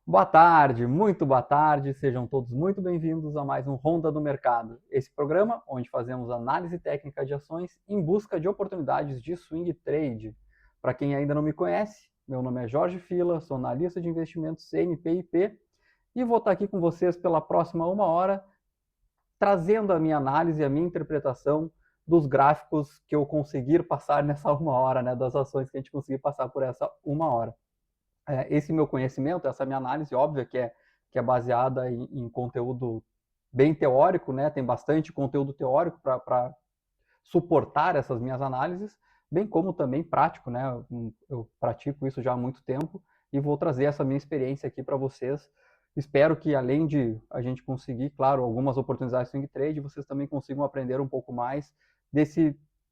Boa tarde, muito boa tarde, sejam todos muito bem-vindos a mais um Ronda do Mercado. Esse programa onde fazemos análise técnica de ações em busca de oportunidades de swing trade. Para quem ainda não me conhece, meu nome é Jorge Fila, sou analista de investimentos CNPIP e vou estar aqui com vocês pela próxima uma hora, trazendo a minha análise e a minha interpretação dos gráficos que eu conseguir passar nessa uma hora, né, das ações que a gente conseguir passar por essa uma hora. Esse meu conhecimento, essa minha análise, óbvia que é baseada em conteúdo bem teórico, né? Tem bastante conteúdo teórico para suportar essas minhas análises, bem como também prático, né? Eu pratico isso já há muito tempo e vou trazer essa minha experiência aqui para vocês. Espero que, além de a gente conseguir, claro, algumas oportunidades de swing trade, vocês também consigam aprender um pouco mais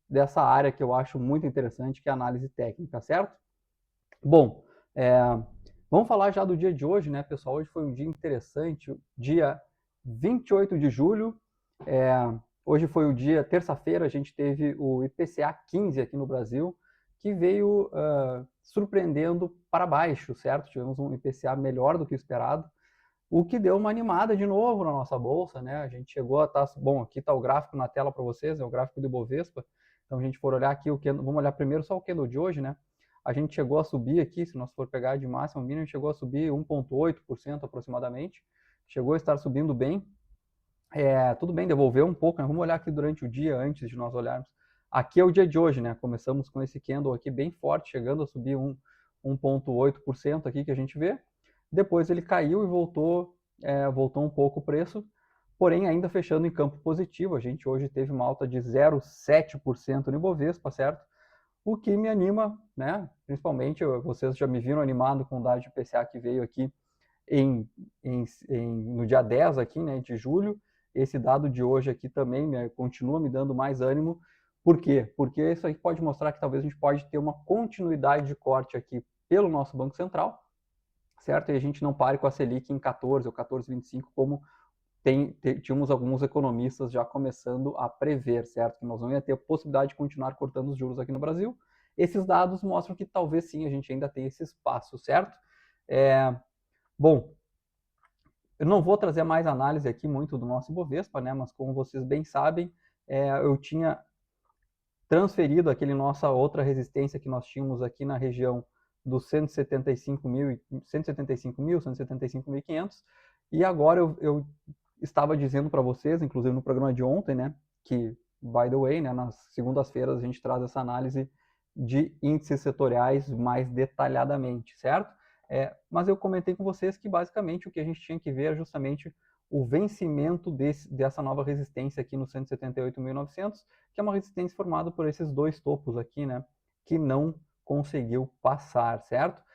dessa área que eu acho muito interessante, que é a análise técnica, certo? Bom, é, vamos falar já do dia de hoje, né, pessoal? Hoje foi um dia interessante, dia 28 de julho. É, hoje foi o dia, terça-feira, a gente teve o IPCA 15 aqui no Brasil, que veio surpreendendo para baixo, certo? Tivemos um IPCA melhor do que o esperado, o que deu uma animada de novo na nossa bolsa, né? A gente chegou a estar. Bom, aqui está o gráfico na tela para vocês, é o gráfico do Ibovespa. Então, a gente for olhar aqui, vamos olhar primeiro só o candle de hoje, né? A gente chegou a subir aqui, se nós for pegar de máximo mínimo, chegou a subir 1,8% aproximadamente. Chegou a estar subindo bem. Tudo bem, devolveu um pouco, né? Vamos olhar aqui durante o dia, antes de nós olharmos. Aqui é o dia de hoje, né? Começamos com esse candle aqui bem forte, chegando a subir 1,8% aqui que a gente vê. Depois ele caiu e voltou um pouco o preço, porém ainda fechando em campo positivo. A gente hoje teve uma alta de 0,7% no Ibovespa, certo? O que me anima, né? Principalmente, vocês já me viram animado com o dado de IPCA que veio aqui no dia 10 aqui, né, de julho. Esse dado de hoje aqui também continua me dando mais ânimo. Por quê? Porque isso aí pode mostrar que talvez a gente pode ter uma continuidade de corte aqui pelo nosso Banco Central, certo? E a gente não pare com a Selic em 14 ou 14,25, como tínhamos alguns economistas já começando a prever, certo? Que nós não ia ter a possibilidade de continuar cortando os juros aqui no Brasil. Esses dados mostram que talvez sim a gente ainda tem esse espaço, certo? Bom, eu não vou trazer mais análise aqui muito do nosso Ibovespa, né? Mas como vocês bem sabem, eu tinha transferido aquele nossa outra resistência que nós tínhamos aqui na região dos 175.000, 175.000, 175.500, e agora eu estava dizendo para vocês, inclusive no programa de ontem, né, que, by the way, né, nas segundas-feiras a gente traz essa análise de índices setoriais mais detalhadamente, certo? Mas eu comentei com vocês que basicamente o que a gente tinha que ver é justamente o vencimento dessa nova resistência aqui no 178.900, que é uma resistência formada por esses dois topos aqui, né, que não conseguiu passar, certo?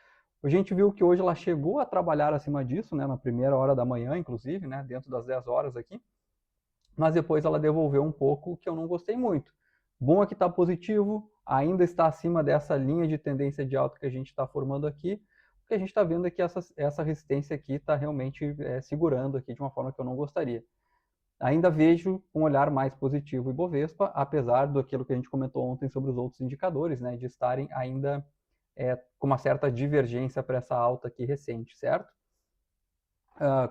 A gente viu que hoje ela chegou a trabalhar acima disso, né, na primeira hora da manhã, inclusive, né, dentro das 10 horas aqui, mas depois ela devolveu um pouco, que eu não gostei muito. Bom é que está positivo, ainda está acima dessa linha de tendência de alta que a gente está formando aqui. O que a gente está vendo é que essa resistência aqui está realmente segurando aqui de uma forma que eu não gostaria. Ainda vejo um olhar mais positivo o Ibovespa, apesar daquilo que a gente comentou ontem sobre os outros indicadores, né, de estarem ainda com uma certa divergência para essa alta aqui recente, certo?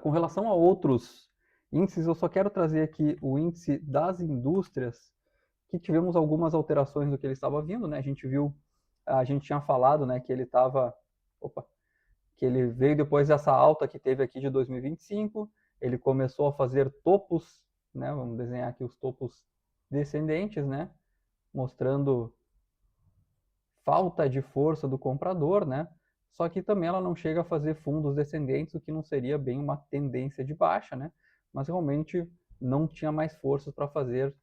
Com relação a outros índices, eu só quero trazer aqui o índice das indústrias, que tivemos algumas alterações do que ele estava vindo, né? A gente tinha falado, né, que ele estava, que ele veio depois dessa alta que teve aqui de 2025, ele começou a fazer topos, né? Vamos desenhar aqui os topos descendentes, né? Mostrando falta de força do comprador, né? Só que também ela não chega a fazer fundos descendentes, o que não seria bem uma tendência de baixa, né? Mas realmente não tinha mais forças para fazer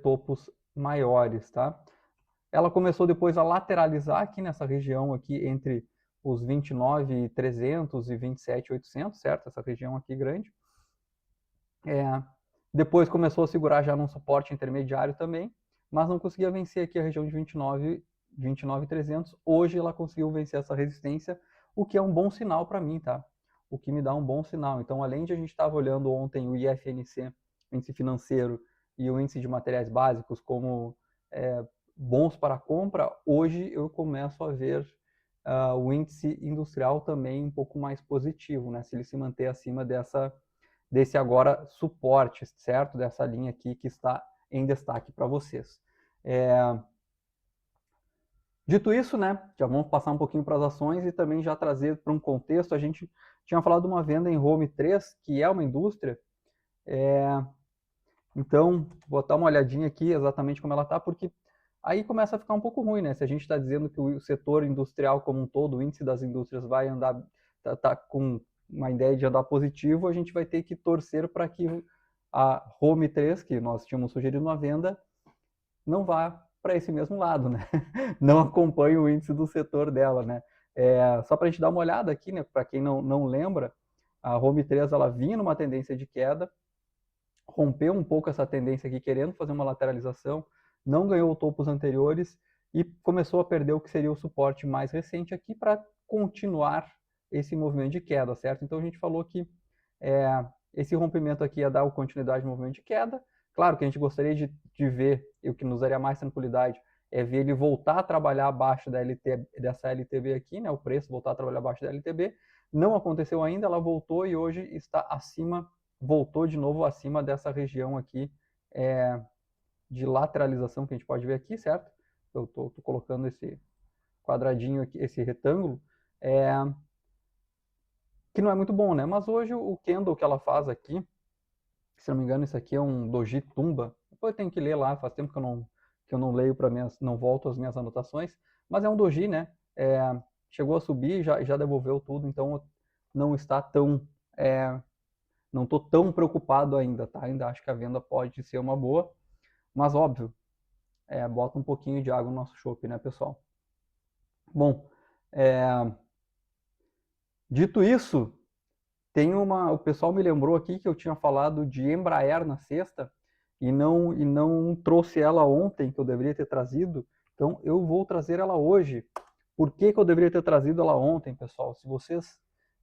topos maiores, tá? Ela começou depois a lateralizar aqui nessa região aqui entre os 29.300 e 27.800, certo? Essa região aqui grande. Depois começou a segurar já num suporte intermediário também, mas não conseguia vencer aqui a região de 29.300. Hoje ela conseguiu vencer essa resistência, o que é um bom sinal para mim, tá? O que me dá um bom sinal. Então, além de a gente estava olhando ontem o IFNC, o índice financeiro, e o índice de materiais básicos como bons para compra, hoje eu começo a ver o índice industrial também um pouco mais positivo, né? Se ele se manter acima desse agora suporte, certo? Dessa linha aqui que está em destaque para vocês. Dito isso, né, já vamos passar um pouquinho para as ações e também já trazer para um contexto. A gente tinha falado de uma venda em Home 3, que é uma indústria. Então, vou dar uma olhadinha aqui exatamente como ela está, porque aí começa a ficar um pouco ruim, né? Se a gente está dizendo que o setor industrial como um todo, o índice das indústrias vai andar, tá com uma ideia de andar positivo, a gente vai ter que torcer para que a Home 3, que nós tínhamos sugerido uma venda, não vá para esse mesmo lado, né? Não acompanhe o índice do setor dela, né? Só para a gente dar uma olhada aqui, né? Para quem não lembra, a Home 3 ela vinha numa tendência de queda, rompeu um pouco essa tendência aqui, querendo fazer uma lateralização, não ganhou topos anteriores e começou a perder o que seria o suporte mais recente aqui para continuar esse movimento de queda, certo? Então a gente falou que esse rompimento aqui ia dar continuidade no movimento de queda. Claro que a gente gostaria de ver, e o que nos daria mais tranquilidade, é ver ele voltar a trabalhar abaixo dessa LTB aqui, né? O preço voltar a trabalhar abaixo da LTB. Não aconteceu ainda, ela voltou e hoje está acima, voltou de novo acima dessa região aqui de lateralização que a gente pode ver aqui, certo? Eu estou colocando esse quadradinho aqui, esse retângulo, que não é muito bom, né? Mas hoje o candle que ela faz aqui, se não me engano, isso aqui é um Doji Tumba. Depois eu tenho que ler lá, faz tempo que eu não leio para não volto às minhas anotações, mas é um Doji, né? Chegou a subir, já devolveu tudo, então não está tão, não estou tão preocupado ainda, tá? Ainda acho que a venda pode ser uma boa, mas óbvio, bota um pouquinho de água no nosso chopp, né, pessoal? Bom, dito isso, o pessoal me lembrou aqui que eu tinha falado de Embraer na sexta e não trouxe ela ontem, que eu deveria ter trazido. Então eu vou trazer ela hoje. Por que eu deveria ter trazido ela ontem, pessoal? Se vocês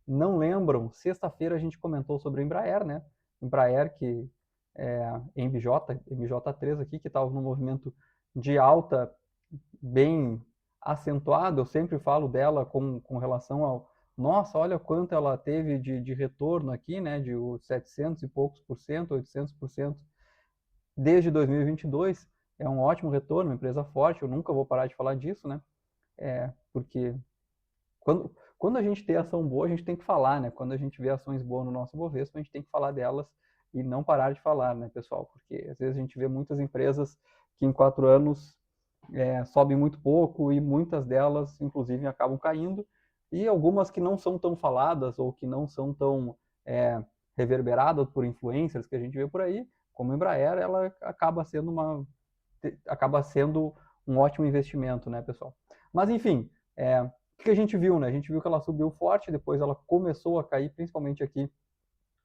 não lembram, sexta-feira a gente comentou sobre a Embraer, né? Embraer que MJ3 aqui, que estava num movimento de alta bem acentuado. Eu sempre falo dela com relação ao nossa, olha quanto ela teve de retorno aqui, né, de 700 e poucos por cento, 800% desde 2022. É um ótimo retorno, uma empresa forte, eu nunca vou parar de falar disso, né, porque quando a gente tem ação boa, a gente tem que falar, né, quando a gente vê ações boas no nosso Bovespa, a gente tem que falar delas e não parar de falar, né, pessoal, porque às vezes a gente vê muitas empresas que em 4 anos sobem muito pouco e muitas delas, inclusive, acabam caindo, e algumas que não são tão faladas ou que não são tão reverberadas por influencers que a gente vê por aí, como a Embraer, ela acaba sendo um ótimo investimento, né, pessoal? Mas, enfim, o que a gente viu, né? A gente viu que ela subiu forte, depois ela começou a cair, principalmente aqui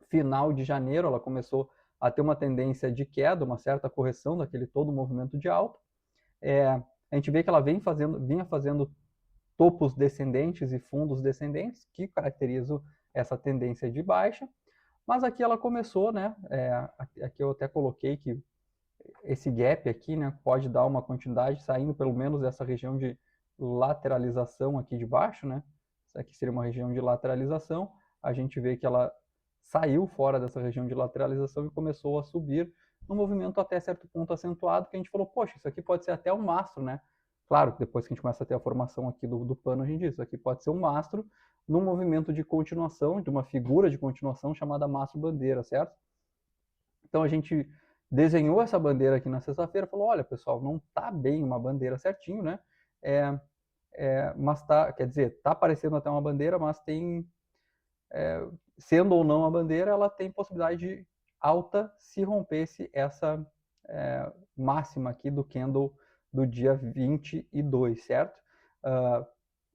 final de janeiro, ela começou a ter uma tendência de queda, uma certa correção daquele todo movimento de alta. A gente vê que ela vinha fazendo topos descendentes e fundos descendentes, que caracterizam essa tendência de baixa, mas aqui ela começou, né? Aqui eu até coloquei que esse gap aqui, né, pode dar uma continuidade saindo pelo menos dessa região de lateralização aqui de baixo, né? Isso aqui seria uma região de lateralização. A gente vê que ela saiu fora dessa região de lateralização e começou a subir num movimento até certo ponto acentuado, que a gente falou, poxa, isso aqui pode ser até um mastro, né? Claro, depois que a gente começa a ter a formação aqui do pano, a gente diz, isso aqui pode ser um mastro num movimento de continuação, de uma figura de continuação chamada mastro bandeira, certo? Então a gente desenhou essa bandeira aqui na sexta-feira, falou, olha, pessoal, não tá bem uma bandeira certinho, né? Mas tá, quer dizer, tá parecendo até uma bandeira, mas tem, sendo ou não a bandeira, ela tem possibilidade de alta se rompesse essa máxima aqui do candle do dia 22, certo?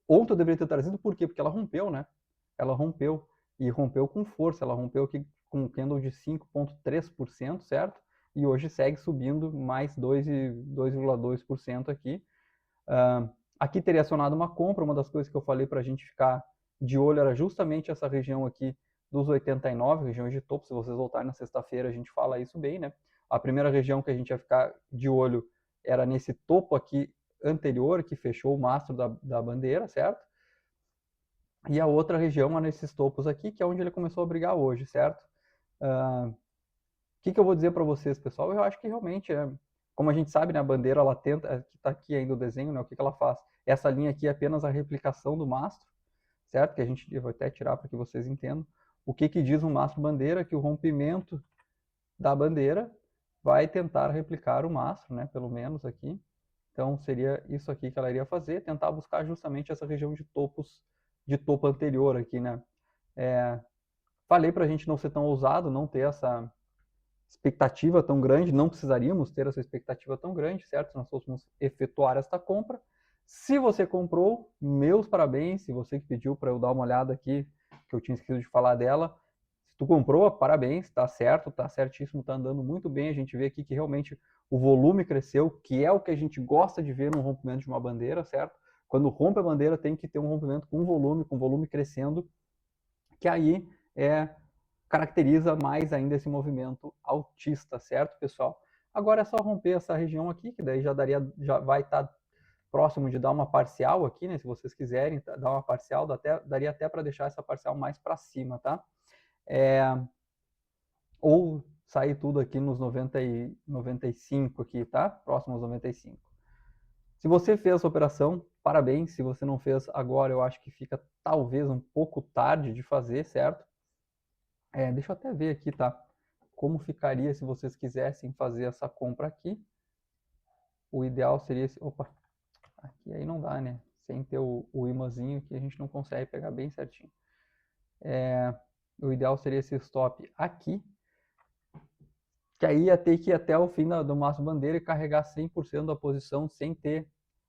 Ontem eu deveria ter trazido, por quê? Porque ela rompeu, né? Ela rompeu, e rompeu com força, ela rompeu aqui com um candle de 5,3%, certo? E hoje segue subindo mais 2,2% aqui. Aqui teria acionado uma compra, uma das coisas que eu falei para a gente ficar de olho era justamente essa região aqui dos 89, regiões de topo. Se vocês voltarem na sexta-feira, a gente fala isso bem, né? A primeira região que a gente ia ficar de olho era nesse topo aqui anterior, que fechou o mastro da bandeira, certo? E a outra região é nesses topos aqui, que é onde ele começou a brigar hoje, certo? O que eu vou dizer para vocês, pessoal? Eu acho que realmente, como a gente sabe, né, a bandeira, ela tenta, que está aqui ainda o desenho, né, o que ela faz? Essa linha aqui é apenas a replicação do mastro, certo? Que a gente, eu vou até tirar para que vocês entendam. O que diz um mastro bandeira? Que o rompimento da bandeira vai tentar replicar o mastro, né, pelo menos aqui. Então, seria isso aqui que ela iria fazer, tentar buscar justamente essa região de topos, de topo anterior aqui, né? Falei para a gente não ser tão ousado, não ter essa expectativa tão grande, não precisaríamos ter essa expectativa tão grande, certo? Se nós fôssemos efetuar esta compra. Se você comprou, meus parabéns. Se você que pediu para eu dar uma olhada aqui, que eu tinha esquecido de falar dela, se tu comprou, parabéns, tá certo, tá certíssimo, tá andando muito bem. A gente vê aqui que realmente o volume cresceu, que é o que a gente gosta de ver no rompimento de uma bandeira, certo? Quando rompe a bandeira, tem que ter um rompimento com volume crescendo, que aí caracteriza mais ainda esse movimento altista, certo, pessoal? Agora é só romper essa região aqui, que daí já vai estar próximo de dar uma parcial aqui, né? Se vocês quiserem dar uma parcial, daria até para deixar essa parcial mais para cima, tá? Ou sair tudo aqui nos 95 aqui, tá? Próximo aos 95. Se você fez essa operação, parabéns. Se você não fez agora, eu acho que fica talvez um pouco tarde de fazer, certo? Deixa eu até ver aqui, tá? Como ficaria se vocês quisessem fazer essa compra aqui. O ideal seria... Opa, aqui aí não dá, né? Sem ter o imãzinho que a gente não consegue pegar bem certinho. O ideal seria esse stop aqui, que aí ia ter que ir até o fim do maço bandeira e carregar 100% da posição sem ter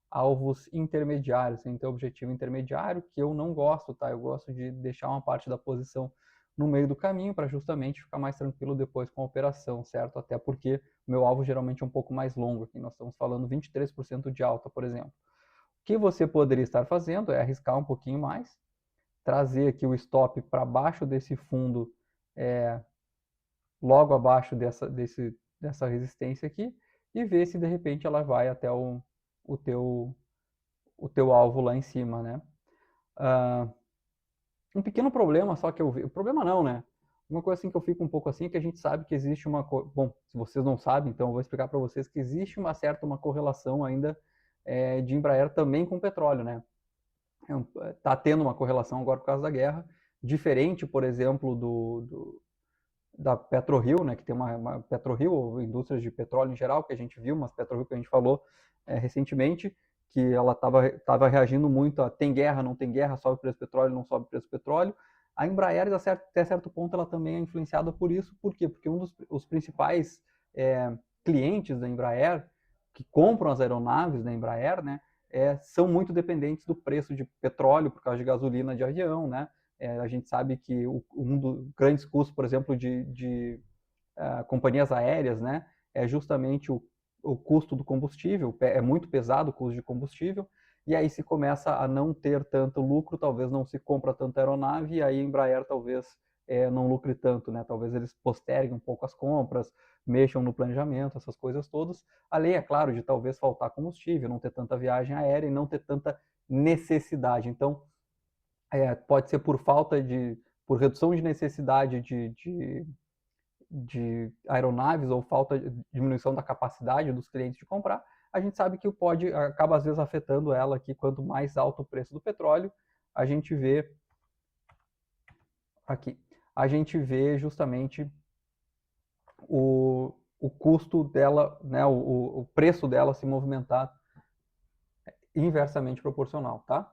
alvos intermediários, sem ter objetivo intermediário, que eu não gosto, tá? Eu gosto de deixar uma parte da posição no meio do caminho para justamente ficar mais tranquilo depois com a operação, certo? Até porque o meu alvo geralmente é um pouco mais longo, aqui nós estamos falando 23% de alta, por exemplo. O que você poderia estar fazendo é arriscar um pouquinho mais, trazer aqui o stop para baixo desse fundo, logo abaixo dessa resistência aqui, e ver se de repente ela vai até o teu alvo lá em cima, né? Um pequeno problema só que eu vi, problema não, né? Uma coisa assim que eu fico um pouco assim é que a gente sabe que existe bom, se vocês não sabem, então eu vou explicar para vocês que existe uma correlação ainda de Embraer também com petróleo, né? Tá tendo uma correlação agora por causa da guerra, diferente, por exemplo, da PetroRio, né, que tem uma PetroRio, ou indústrias de petróleo em geral, que a gente viu, mas PetroRio que a gente falou recentemente, que ela estava reagindo muito a tem guerra, não tem guerra, sobe o preço do petróleo, não sobe o preço do petróleo. A Embraer, até certo ponto, ela também é influenciada por isso. Por quê? Porque um dos principais clientes da Embraer, que compram as aeronaves da Embraer, né, são muito dependentes do preço de petróleo, por causa de gasolina de avião, né? A gente sabe que um dos grandes custos, por exemplo, de companhias aéreas, né, é justamente o custo do combustível, é muito pesado o custo de combustível, e aí se começa a não ter tanto lucro, talvez não se compra tanta aeronave, e aí a Embraer talvez não lucre tanto, né? Talvez eles posterguem um pouco as compras, mexam no planejamento, essas coisas todas. Além, é claro, de talvez faltar combustível, não ter tanta viagem aérea e não ter tanta necessidade. Então, pode ser por redução de necessidade de aeronaves ou diminuição da capacidade dos clientes de comprar, a gente sabe que acaba às vezes afetando ela aqui, quanto mais alto o preço do petróleo, a gente vê aqui, a gente vê justamente o custo dela, né, o preço dela se movimentar inversamente proporcional, tá?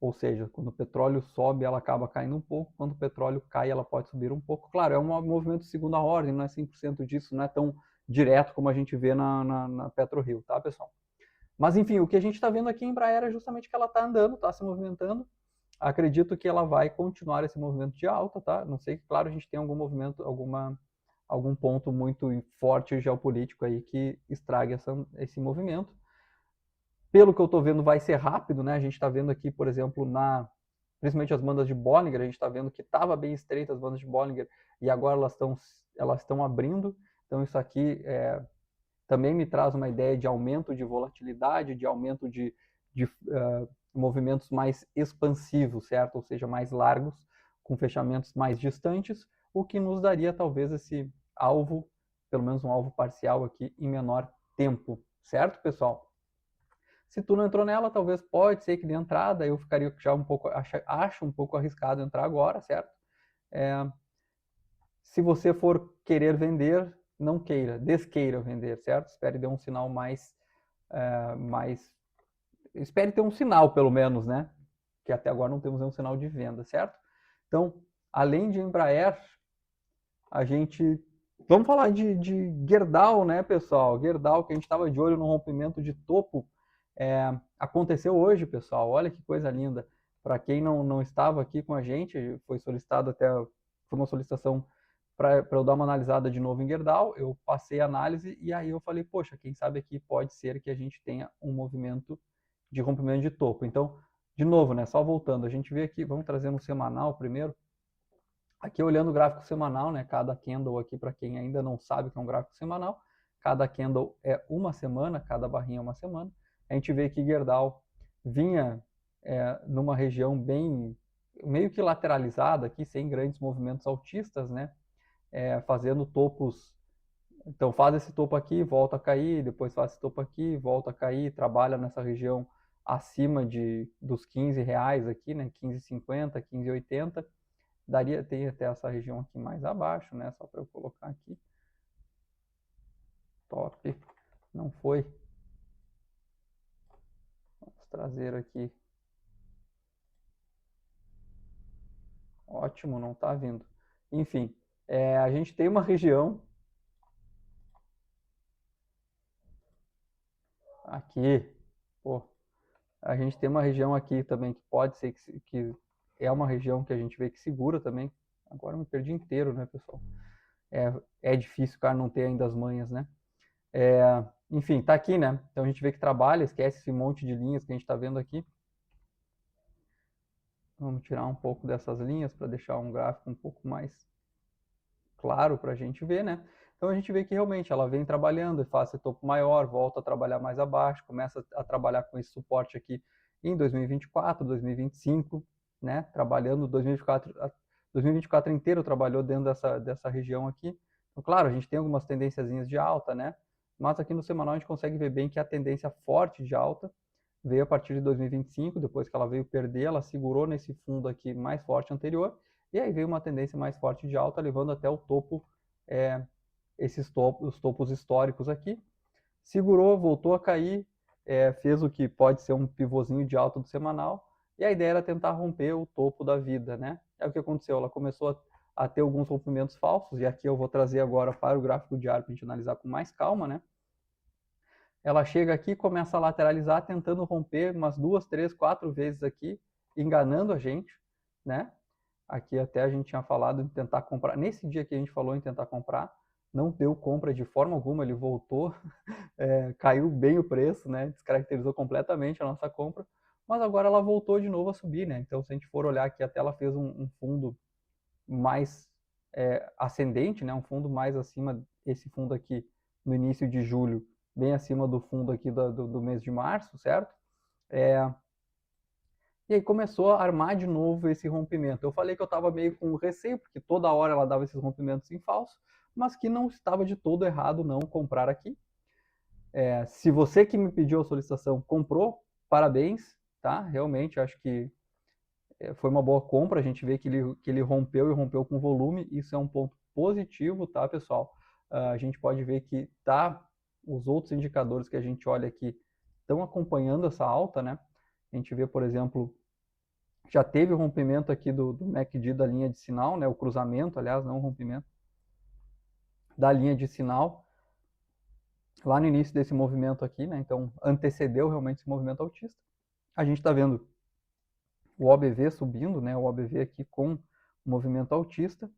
Ou seja, quando o petróleo sobe, ela acaba caindo um pouco, quando o petróleo cai, ela pode subir um pouco. Claro, é um movimento de segunda ordem, não é 100% disso, não é tão direto como a gente vê na PetroRio, tá, pessoal? Mas, enfim, o que a gente está vendo aqui em Embraer é justamente que ela está andando, está se movimentando. Acredito que ela vai continuar esse movimento de alta, tá? Não sei, claro, a gente tem algum movimento, algum ponto muito forte geopolítico aí que estrague esse movimento. Pelo que eu estou vendo, vai ser rápido, né? A gente está vendo aqui, por exemplo, principalmente as bandas de Bollinger, a gente está vendo que estava bem estreita as bandas de Bollinger e agora elas estão abrindo. Então isso aqui também me traz uma ideia de aumento de volatilidade, de aumento movimentos mais expansivos, certo? Ou seja, mais largos, com fechamentos mais distantes, o que nos daria talvez esse alvo, pelo menos um alvo parcial aqui em menor tempo, certo, pessoal? Se tu não entrou nela, talvez pode ser que dê entrada, eu ficaria já um pouco, acho um pouco arriscado entrar agora, certo? Se você for querer vender, não queira, desqueira vender, certo? Espere ter um sinal mais espere ter um sinal, pelo menos, né? Que até agora não temos nenhum sinal de venda, certo? Então, além de Embraer, a gente... Vamos falar de Gerdau, né, pessoal? Gerdau, que a gente estava de olho no rompimento de topo, aconteceu hoje, pessoal. Olha que coisa linda. Para quem não estava aqui com a gente, foi solicitado até... Foi uma solicitação para eu dar uma analisada de novo em Gerdau. Eu passei a análise e aí eu falei, poxa, quem sabe aqui pode ser que a gente tenha um movimento de rompimento de topo. Então, de novo, né, só voltando, a gente vê aqui, vamos trazer no semanal primeiro. Aqui olhando o gráfico semanal, né, cada candle aqui, para quem ainda não sabe que é um gráfico semanal, cada candle é uma semana, cada barrinha é uma semana. A gente vê que Gerdau vinha numa região bem, meio que lateralizada aqui, sem grandes movimentos altistas, né, fazendo topos. Então faz esse topo aqui, volta a cair, depois faz esse topo aqui, volta a cair, trabalha nessa região acima dos R$ 15 aqui, né? 15,50, 15,80. Tem até essa região aqui mais abaixo, né? Só para eu colocar aqui. Top. Não foi. Vamos trazer aqui. Ótimo, não está vindo. Enfim, a gente tem uma região aqui, pô, a gente tem uma região aqui também que pode ser que é uma região que a gente vê que segura também. Agora eu me perdi inteiro, né, pessoal? É difícil o cara não ter ainda as manhas, né? Enfim, tá aqui, né? Então a gente vê que trabalha, esquece esse monte de linhas que a gente está vendo aqui. Vamos tirar um pouco dessas linhas para deixar um gráfico um pouco mais claro para a gente ver, né? Então a gente vê que realmente ela vem trabalhando, faz esse topo maior, volta a trabalhar mais abaixo, começa a trabalhar com esse suporte aqui em 2024, 2025, né? Trabalhando 2024 inteiro trabalhou dentro dessa região aqui. Então, claro, a gente tem algumas tendênciazinhas de alta, né? Mas aqui no semanal a gente consegue ver bem que a tendência forte de alta veio a partir de 2025, depois que ela veio perder, ela segurou nesse fundo aqui mais forte anterior, e aí veio uma tendência mais forte de alta, levando até o topo, os topos históricos aqui. Segurou, voltou a cair, fez o que pode ser um pivôzinho de alta do semanal, e a ideia era tentar romper o topo da vida, né? É o que aconteceu, ela começou a ter alguns rompimentos falsos, e aqui eu vou trazer agora para o gráfico diário para a gente analisar com mais calma, né? Ela chega aqui, começa a lateralizar, tentando romper umas 2, 3, 4 vezes aqui, enganando a gente, né? Aqui até a gente tinha falado em tentar comprar. Nesse dia que a gente falou em tentar comprar, não deu compra de forma alguma, ele voltou, caiu bem o preço, né? Descaracterizou completamente a nossa compra, mas agora ela voltou de novo a subir, né? Então, se a gente for olhar aqui, até ela fez um fundo mais ascendente, né? Um fundo mais acima, esse fundo aqui no início de julho, bem acima do fundo aqui do mês de março, certo? E aí começou a armar de novo esse rompimento. Eu falei que eu estava meio com receio, porque toda hora ela dava esses rompimentos em falso, mas que não estava de todo errado não comprar aqui. Se você que me pediu a solicitação comprou, parabéns, tá? Realmente, acho que foi uma boa compra. A gente vê que ele rompeu e rompeu com volume. Isso é um ponto positivo, tá, pessoal? A gente pode ver que os outros indicadores que a gente olha aqui estão acompanhando essa alta, né? A gente vê, por exemplo, já teve o rompimento aqui do MACD da linha de sinal, né? O cruzamento, aliás, não o rompimento, da linha de sinal, lá no início desse movimento aqui, né? Então, antecedeu realmente esse movimento altista. A gente está vendo o OBV subindo, né? O OBV aqui com movimento altista.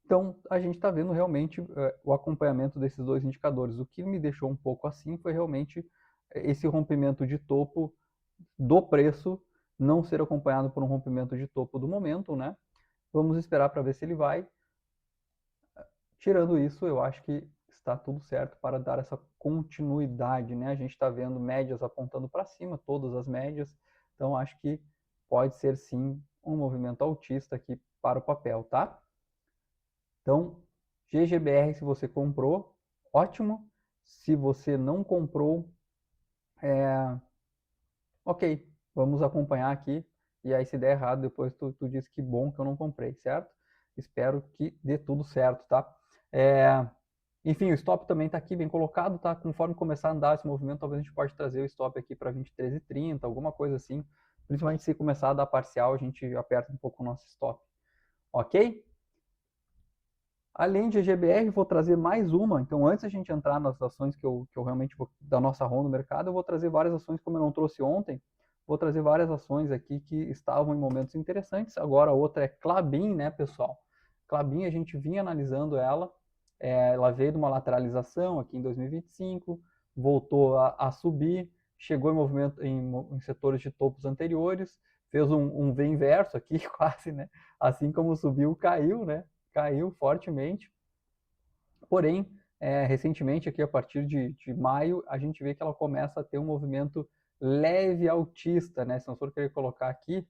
Então, a gente está vendo realmente o acompanhamento desses dois indicadores. O que me deixou um pouco assim foi realmente esse rompimento de topo do preço não ser acompanhado por um rompimento de topo do momento, né? Vamos esperar para ver se ele vai. Tirando isso, eu acho que está tudo certo para dar essa continuidade, né? A gente está vendo médias apontando para cima, todas as médias, então acho que pode ser sim um movimento altista aqui para o papel, tá? Então, GGBR, se você comprou, ótimo. Se você não comprou, ok, vamos acompanhar aqui. E aí, se der errado, depois tu diz que bom que eu não comprei, certo? Espero que dê tudo certo, tá? Enfim, o stop também está aqui bem colocado, tá? Conforme começar a andar esse movimento, talvez a gente pode trazer o stop aqui para 23,30, alguma coisa assim. Principalmente se começar a dar parcial, a gente aperta um pouco o nosso stop. Ok? Além de GBR, vou trazer mais uma. Então, antes a gente entrar nas ações que eu realmente vou, da nossa ronda no mercado, eu vou trazer várias ações, como eu não trouxe ontem. Vou trazer várias ações aqui que estavam em momentos interessantes. Agora, a outra é Klabin, né, pessoal? Klabin, a gente vinha analisando ela. Ela veio de uma lateralização aqui em 2025, voltou a subir, chegou em movimento em setores de topos anteriores, fez um V inverso aqui, quase, né? Assim como subiu, caiu, né? Caiu fortemente. Porém, recentemente, aqui a partir de maio, a gente vê que ela começa a ter um movimento leve altista, né? Se não for querer colocar aqui,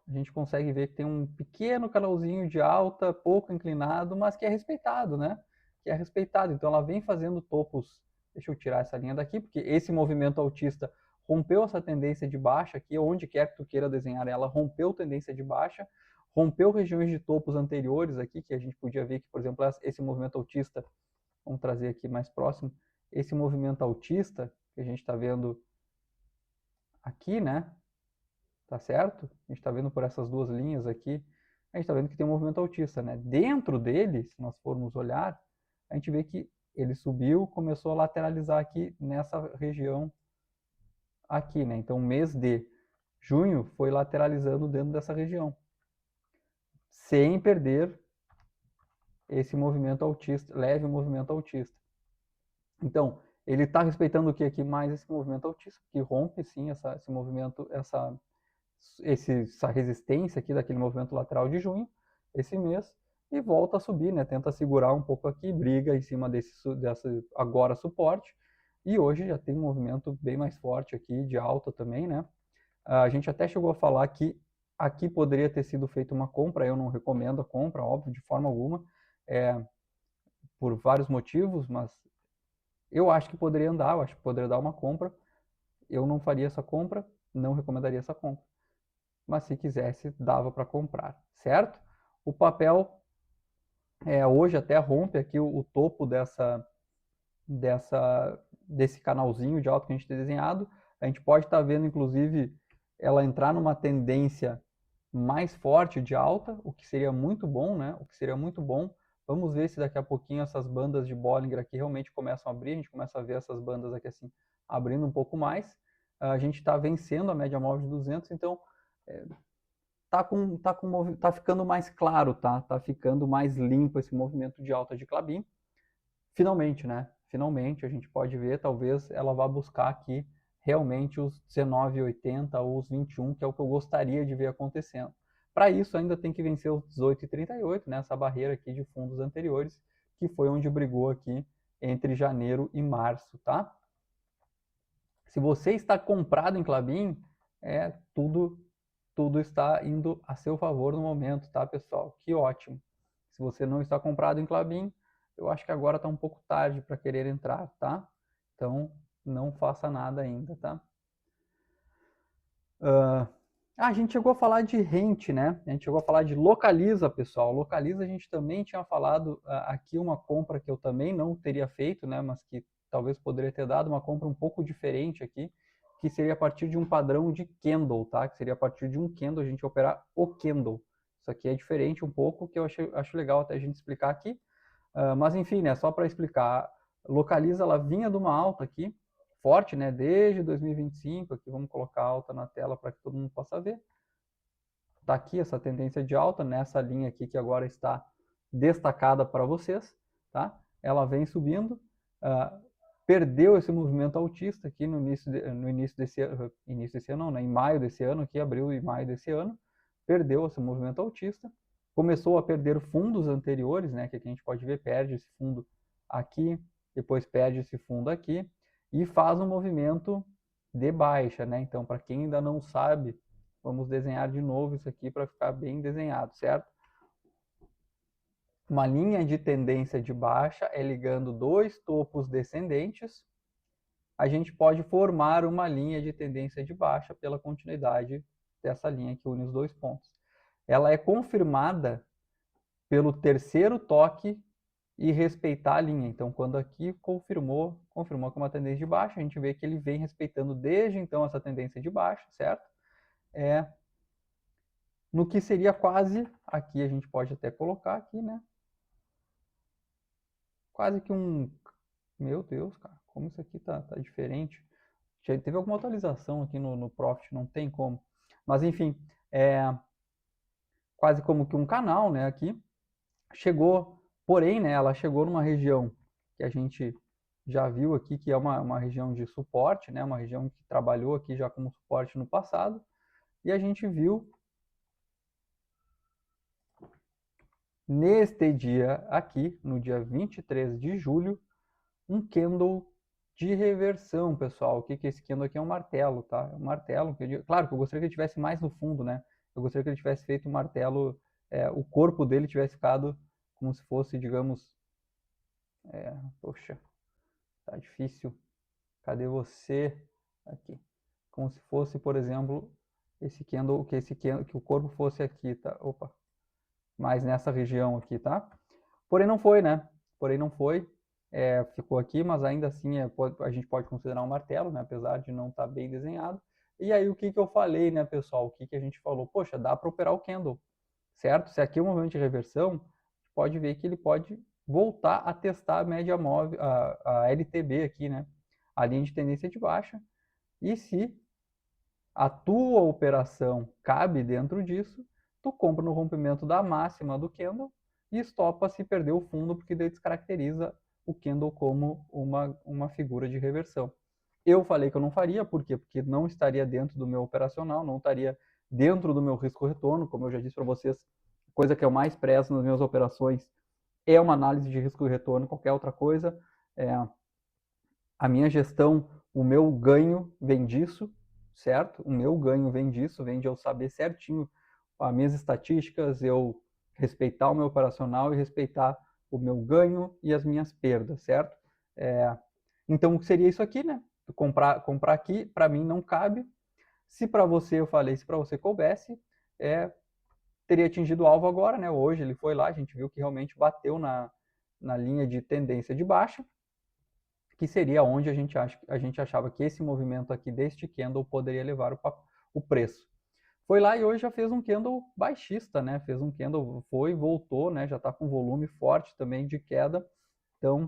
a gente consegue ver que tem um pequeno canalzinho de alta, pouco inclinado, mas que é respeitado, né? Que é respeitado. Então ela vem fazendo topos. Deixa eu tirar essa linha daqui, porque esse movimento altista rompeu essa tendência de baixa aqui, onde quer que tu queira desenhar ela, rompeu tendência de baixa, rompeu regiões de topos anteriores aqui, que a gente podia ver que, por exemplo, esse movimento altista, vamos trazer aqui mais próximo, esse movimento altista, que a gente está vendo aqui, né? Tá certo? A gente está vendo por essas duas linhas aqui, a gente está vendo que tem um movimento altista, né? Dentro dele, se nós formos olhar, a gente vê que ele subiu, começou a lateralizar aqui nessa região aqui, né? Então, o mês de junho foi lateralizando dentro dessa região, sem perder esse movimento altista, leve movimento altista. Então, ele está respeitando o que aqui mais esse movimento altista, que rompe sim esse movimento, essa resistência aqui daquele movimento lateral de junho, esse mês, e volta a subir, né? Tenta segurar um pouco aqui, briga em cima desse agora suporte, e hoje já tem um movimento bem mais forte aqui, de alta também, né? A gente até chegou a falar que aqui poderia ter sido feita uma compra, eu não recomendo a compra, óbvio, de forma alguma, por vários motivos, mas eu acho que poderia andar, eu acho que poderia dar uma compra, eu não faria essa compra, não recomendaria essa compra. Mas se quisesse, dava para comprar, certo? O papel hoje até rompe aqui o topo desse canalzinho de alta que a gente tem desenhado. A gente pode estar vendo, inclusive, ela entrar numa tendência mais forte de alta, o que seria muito bom, né? O que seria muito bom. Vamos ver se daqui a pouquinho essas bandas de Bollinger aqui realmente começam a abrir. A gente começa a ver essas bandas aqui assim, abrindo um pouco mais. A gente está vencendo a média móvel de 200, então tá ficando mais claro, tá? Tá ficando mais limpo esse movimento de alta de Klabin. Finalmente, né? Finalmente a gente pode ver, talvez ela vá buscar aqui realmente os 19,80 ou os 21, que é o que eu gostaria de ver acontecendo. Para isso ainda tem que vencer os 18,38, né? Essa barreira aqui de fundos anteriores, que foi onde brigou aqui entre janeiro e março, tá? Se você está comprado em Klabin, tudo está indo a seu favor no momento, tá, pessoal? Que ótimo. Se você não está comprado em Klabin, eu acho que agora está um pouco tarde para querer entrar, tá? Então, não faça nada ainda, tá? A gente chegou a falar de rente, né? A gente chegou a falar de Localiza, pessoal. Localiza a gente também tinha falado aqui uma compra que eu também não teria feito, né? Mas que talvez poderia ter dado uma compra um pouco diferente aqui, que seria a partir de um padrão de candle, tá? Que seria a partir de um candle a gente operar o candle. Isso aqui é diferente um pouco, que eu acho legal até a gente explicar aqui. Mas enfim, né? Só para explicar, Localiza, ela vinha de uma alta aqui, forte, né? Desde 2025, aqui vamos colocar alta na tela para que todo mundo possa ver. Tá aqui essa tendência de alta, nessa linha aqui que agora está destacada para vocês, tá? Ela vem subindo, perdeu esse movimento altista aqui no início desse ano, não, né? Em maio desse ano, aqui abril e maio desse ano, perdeu esse movimento altista, começou a perder fundos anteriores, né? Que aqui a gente pode ver, perde esse fundo aqui, depois perde esse fundo aqui e faz um movimento de baixa, né? Então, para quem ainda não sabe, vamos desenhar de novo isso aqui para ficar bem desenhado, certo? Uma linha de tendência de baixa é ligando dois topos descendentes. A gente pode formar uma linha de tendência de baixa pela continuidade dessa linha que une os dois pontos. Ela é confirmada pelo terceiro toque e respeitar a linha. Então, quando aqui confirmou que é uma tendência de baixa, a gente vê que ele vem respeitando desde então essa tendência de baixa, certo? No que seria quase, aqui a gente pode até colocar aqui, né? Quase que um... Meu Deus, cara, como isso aqui tá diferente. Já teve alguma atualização aqui no Profit, não tem como. Mas, enfim, quase como que um canal, né, aqui. Chegou, porém, né, ela chegou numa região que a gente já viu aqui, que é uma região de suporte, né, uma região que trabalhou aqui já como suporte no passado. E a gente viu neste dia aqui, no dia 23 de julho, um candle de reversão, pessoal. O que é esse candle aqui? É um martelo, tá? É um martelo. Claro que eu gostaria que ele tivesse mais no fundo, né? Eu gostaria que ele tivesse feito um martelo, o corpo dele tivesse ficado como se fosse, digamos... poxa, tá difícil. Cadê você? Aqui. Como se fosse, por exemplo, que o corpo fosse aqui, tá? Opa. Mais nessa região aqui, tá? Porém não foi, né? Porém não foi. Ficou aqui, mas ainda assim a gente pode considerar um martelo, né? Apesar de não estar bem desenhado. E aí o que eu falei, né, pessoal? O que a gente falou? Poxa, dá para operar o candle, certo? Se aqui é um movimento de reversão, pode ver que ele pode voltar a testar a média móvel, a LTB aqui, né? A linha de tendência de baixa. E se a tua operação cabe dentro disso, tu compra no rompimento da máxima do candle e estopa se perder o fundo, porque daí descaracteriza o candle como uma figura de reversão. Eu falei que eu não faria, por quê? Porque não estaria dentro do meu operacional, não estaria dentro do meu risco-retorno, como eu já disse para vocês, coisa que eu mais prezo nas minhas operações é uma análise de risco-retorno, qualquer outra coisa. A minha gestão, o meu ganho vem disso, certo? O meu ganho vem disso, vem de eu saber certinho as minhas estatísticas, eu respeitar o meu operacional e respeitar o meu ganho e as minhas perdas, certo? Então, seria isso aqui, né? Comprar aqui, para mim não cabe. Se para você, eu falei, se para você coubesse, teria atingido o alvo agora, né? Hoje ele foi lá, a gente viu que realmente bateu na linha de tendência de baixa, que seria onde a gente achava que esse movimento aqui deste candle poderia levar o preço. Foi lá e hoje já fez um candle baixista, né? Fez um candle, voltou, né? Já está com volume forte também de queda. Então,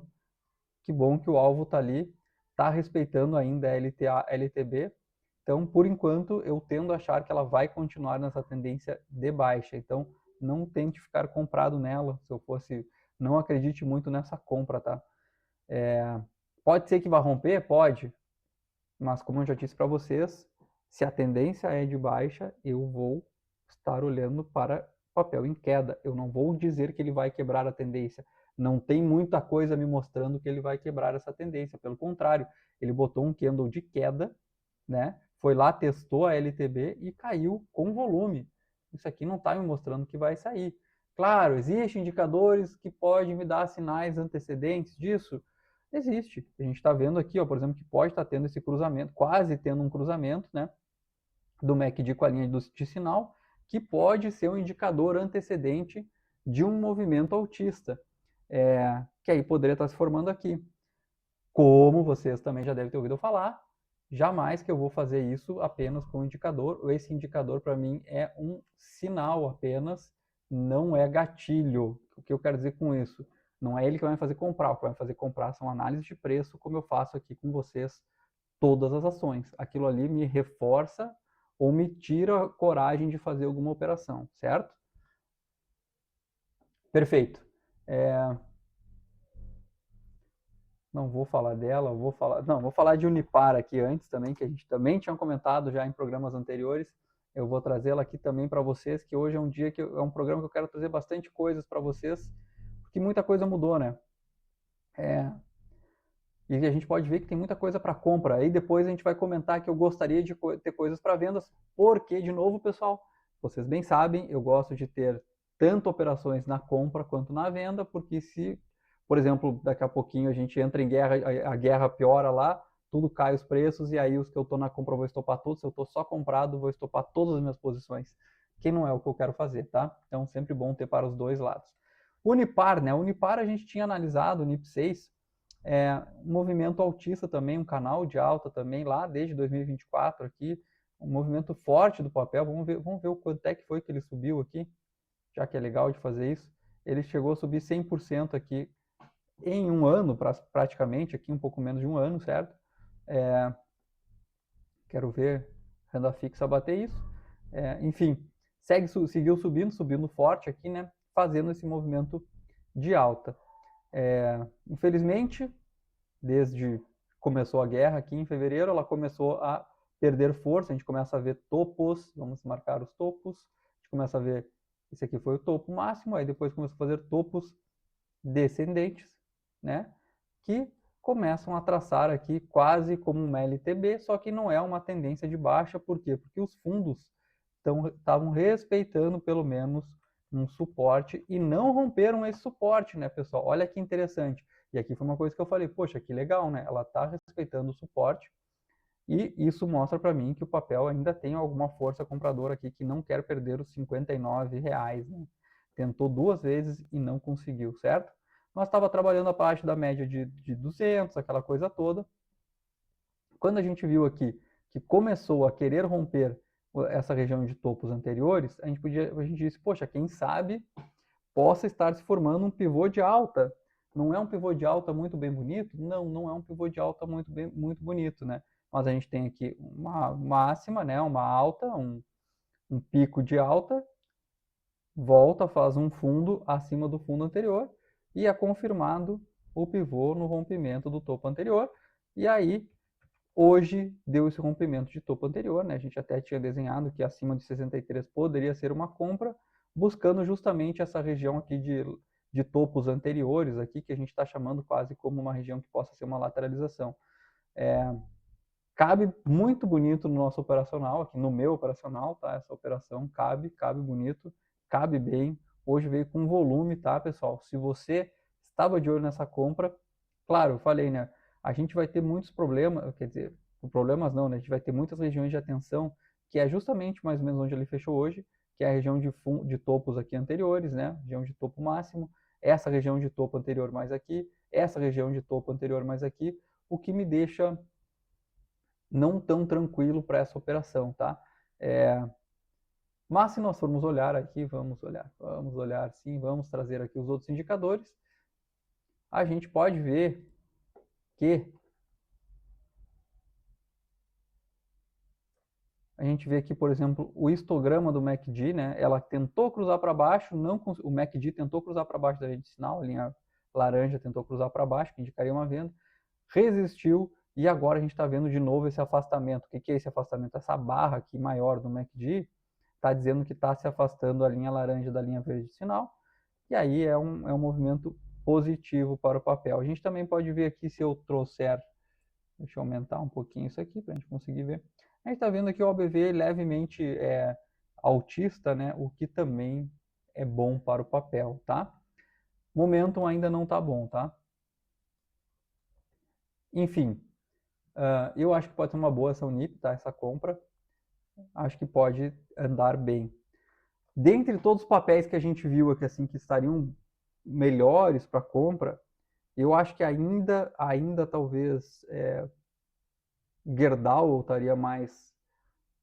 que bom que o alvo está ali, está respeitando ainda a LTA, LTB. Então, por enquanto, eu tendo a achar que ela vai continuar nessa tendência de baixa. Então, não tente ficar comprado nela. Se eu fosse, não acredite muito nessa compra, tá? Pode ser que vá romper? Pode. Mas como eu já disse para vocês, se a tendência é de baixa, eu vou estar olhando para papel em queda. Eu não vou dizer que ele vai quebrar a tendência. Não tem muita coisa me mostrando que ele vai quebrar essa tendência. Pelo contrário, ele botou um candle de queda, né? Foi lá, testou a LTB e caiu com volume. Isso aqui não está me mostrando que vai sair. Claro, existem indicadores que podem me dar sinais antecedentes disso. Existe. A gente está vendo aqui, ó, por exemplo, que pode estar tendo esse cruzamento, quase tendo um cruzamento, né, do MACD com a linha de sinal, que pode ser um indicador antecedente de um movimento altista, que aí poderia estar se formando aqui. Como vocês também já devem ter ouvido falar, jamais que eu vou fazer isso apenas com indicador. Esse indicador para mim é um sinal apenas, não é gatilho. O que eu quero dizer com isso? Não é ele que vai me fazer comprar, o que vai me fazer comprar são análises de preço, como eu faço aqui com vocês todas as ações. Aquilo ali me reforça ou me tira a coragem de fazer alguma operação, certo? Perfeito. Não vou falar dela, vou falar de Unipar aqui antes também, que a gente também tinha comentado já em programas anteriores. Eu vou trazê-la aqui também para vocês, que hoje é um dia é um programa que eu quero trazer bastante coisas para vocês, porque muita coisa mudou, né? E a gente pode ver que tem muita coisa para compra. Aí depois a gente vai comentar que eu gostaria de ter coisas para vendas, porque, de novo, pessoal, vocês bem sabem, eu gosto de ter tanto operações na compra quanto na venda, porque se, por exemplo, daqui a pouquinho a gente entra em guerra, a guerra piora lá, tudo cai os preços, e aí os que eu estou na compra eu vou estopar todos, se eu estou só comprado, vou estopar todas as minhas posições, que não é o que eu quero fazer, tá? Então, sempre bom ter para os dois lados. Unipar, né? Unipar a gente tinha analisado, o NIP6, um movimento altista também, um canal de alta também lá desde 2024 aqui, um movimento forte do papel. Vamos ver o quanto é que foi que ele subiu aqui, já que é legal de fazer isso. Ele chegou a subir 100% aqui em um ano, praticamente, aqui um pouco menos de um ano, certo? Quero ver renda fixa bater isso. Enfim, seguiu subindo forte aqui, né? Fazendo esse movimento de alta. Infelizmente, desde que começou a guerra aqui em fevereiro, ela começou a perder força, a gente começa a ver topos, vamos marcar os topos, a gente começa a ver, esse aqui foi o topo máximo, aí depois começou a fazer topos descendentes, né, que começam a traçar aqui quase como uma LTB, só que não é uma tendência de baixa, por quê? Porque os fundos estavam respeitando pelo menos um suporte e não romperam esse suporte, né, pessoal? Olha que interessante. E aqui foi uma coisa que eu falei, poxa, que legal, né? Ela está respeitando o suporte e isso mostra para mim que o papel ainda tem alguma força compradora aqui que não quer perder os R$59, né? Tentou duas vezes e não conseguiu, certo? Mas estava trabalhando a parte da média de 200, aquela coisa toda. Quando a gente viu aqui que começou a querer romper essa região de topos anteriores, a gente disse, poxa, quem sabe possa estar se formando um pivô de alta. Não é um pivô de alta muito bem bonito? Não, não é um pivô de alta muito bonito, né? Mas a gente tem aqui uma máxima, né? Uma alta, um pico de alta, volta, faz um fundo acima do fundo anterior e é confirmado o pivô no rompimento do topo anterior. E aí, hoje, deu esse rompimento de topo anterior, né? A gente até tinha desenhado que acima de 63 poderia ser uma compra, buscando justamente essa região aqui de topos anteriores aqui, que a gente está chamando quase como uma região que possa ser uma lateralização. Cabe muito bonito no nosso operacional, aqui no meu operacional, tá? Essa operação cabe bonito, cabe bem. Hoje veio com volume, tá, pessoal? Se você estava de olho nessa compra, claro, eu falei, né? A gente vai ter muitos problemas, quer dizer, problemas não, né? A gente vai ter muitas regiões de atenção, que é justamente mais ou menos onde ele fechou hoje, que é a região de topos aqui anteriores, né? Região de topo máximo, essa região de topo anterior mais aqui, essa região de topo anterior mais aqui, o que me deixa não tão tranquilo para essa operação, tá? Mas se nós formos olhar aqui, vamos olhar sim, vamos trazer aqui os outros indicadores, a gente pode ver que a gente vê aqui, por exemplo, o histograma do MACD, né? Ela tentou cruzar para baixo, o MACD tentou cruzar para baixo da rede de sinal, a linha laranja tentou cruzar para baixo, que indicaria uma venda, resistiu e agora a gente está vendo de novo esse afastamento. O que é esse afastamento? Essa barra aqui maior do MACD está dizendo que está se afastando a linha laranja da linha verde de sinal, e aí é um movimento positivo para o papel. A gente também pode ver aqui, se eu trouxer, deixa eu aumentar um pouquinho isso aqui para a gente conseguir ver. A gente está vendo aqui o OBV levemente altista, né? O que também é bom para o papel, tá? Momentum ainda não está bom, tá? Enfim, eu acho que pode ser uma boa essa Unip, tá? Essa compra. Acho que pode andar bem. Dentre todos os papéis que a gente viu aqui, assim, que estariam melhores para compra, eu acho que ainda talvez Gerdau estaria mais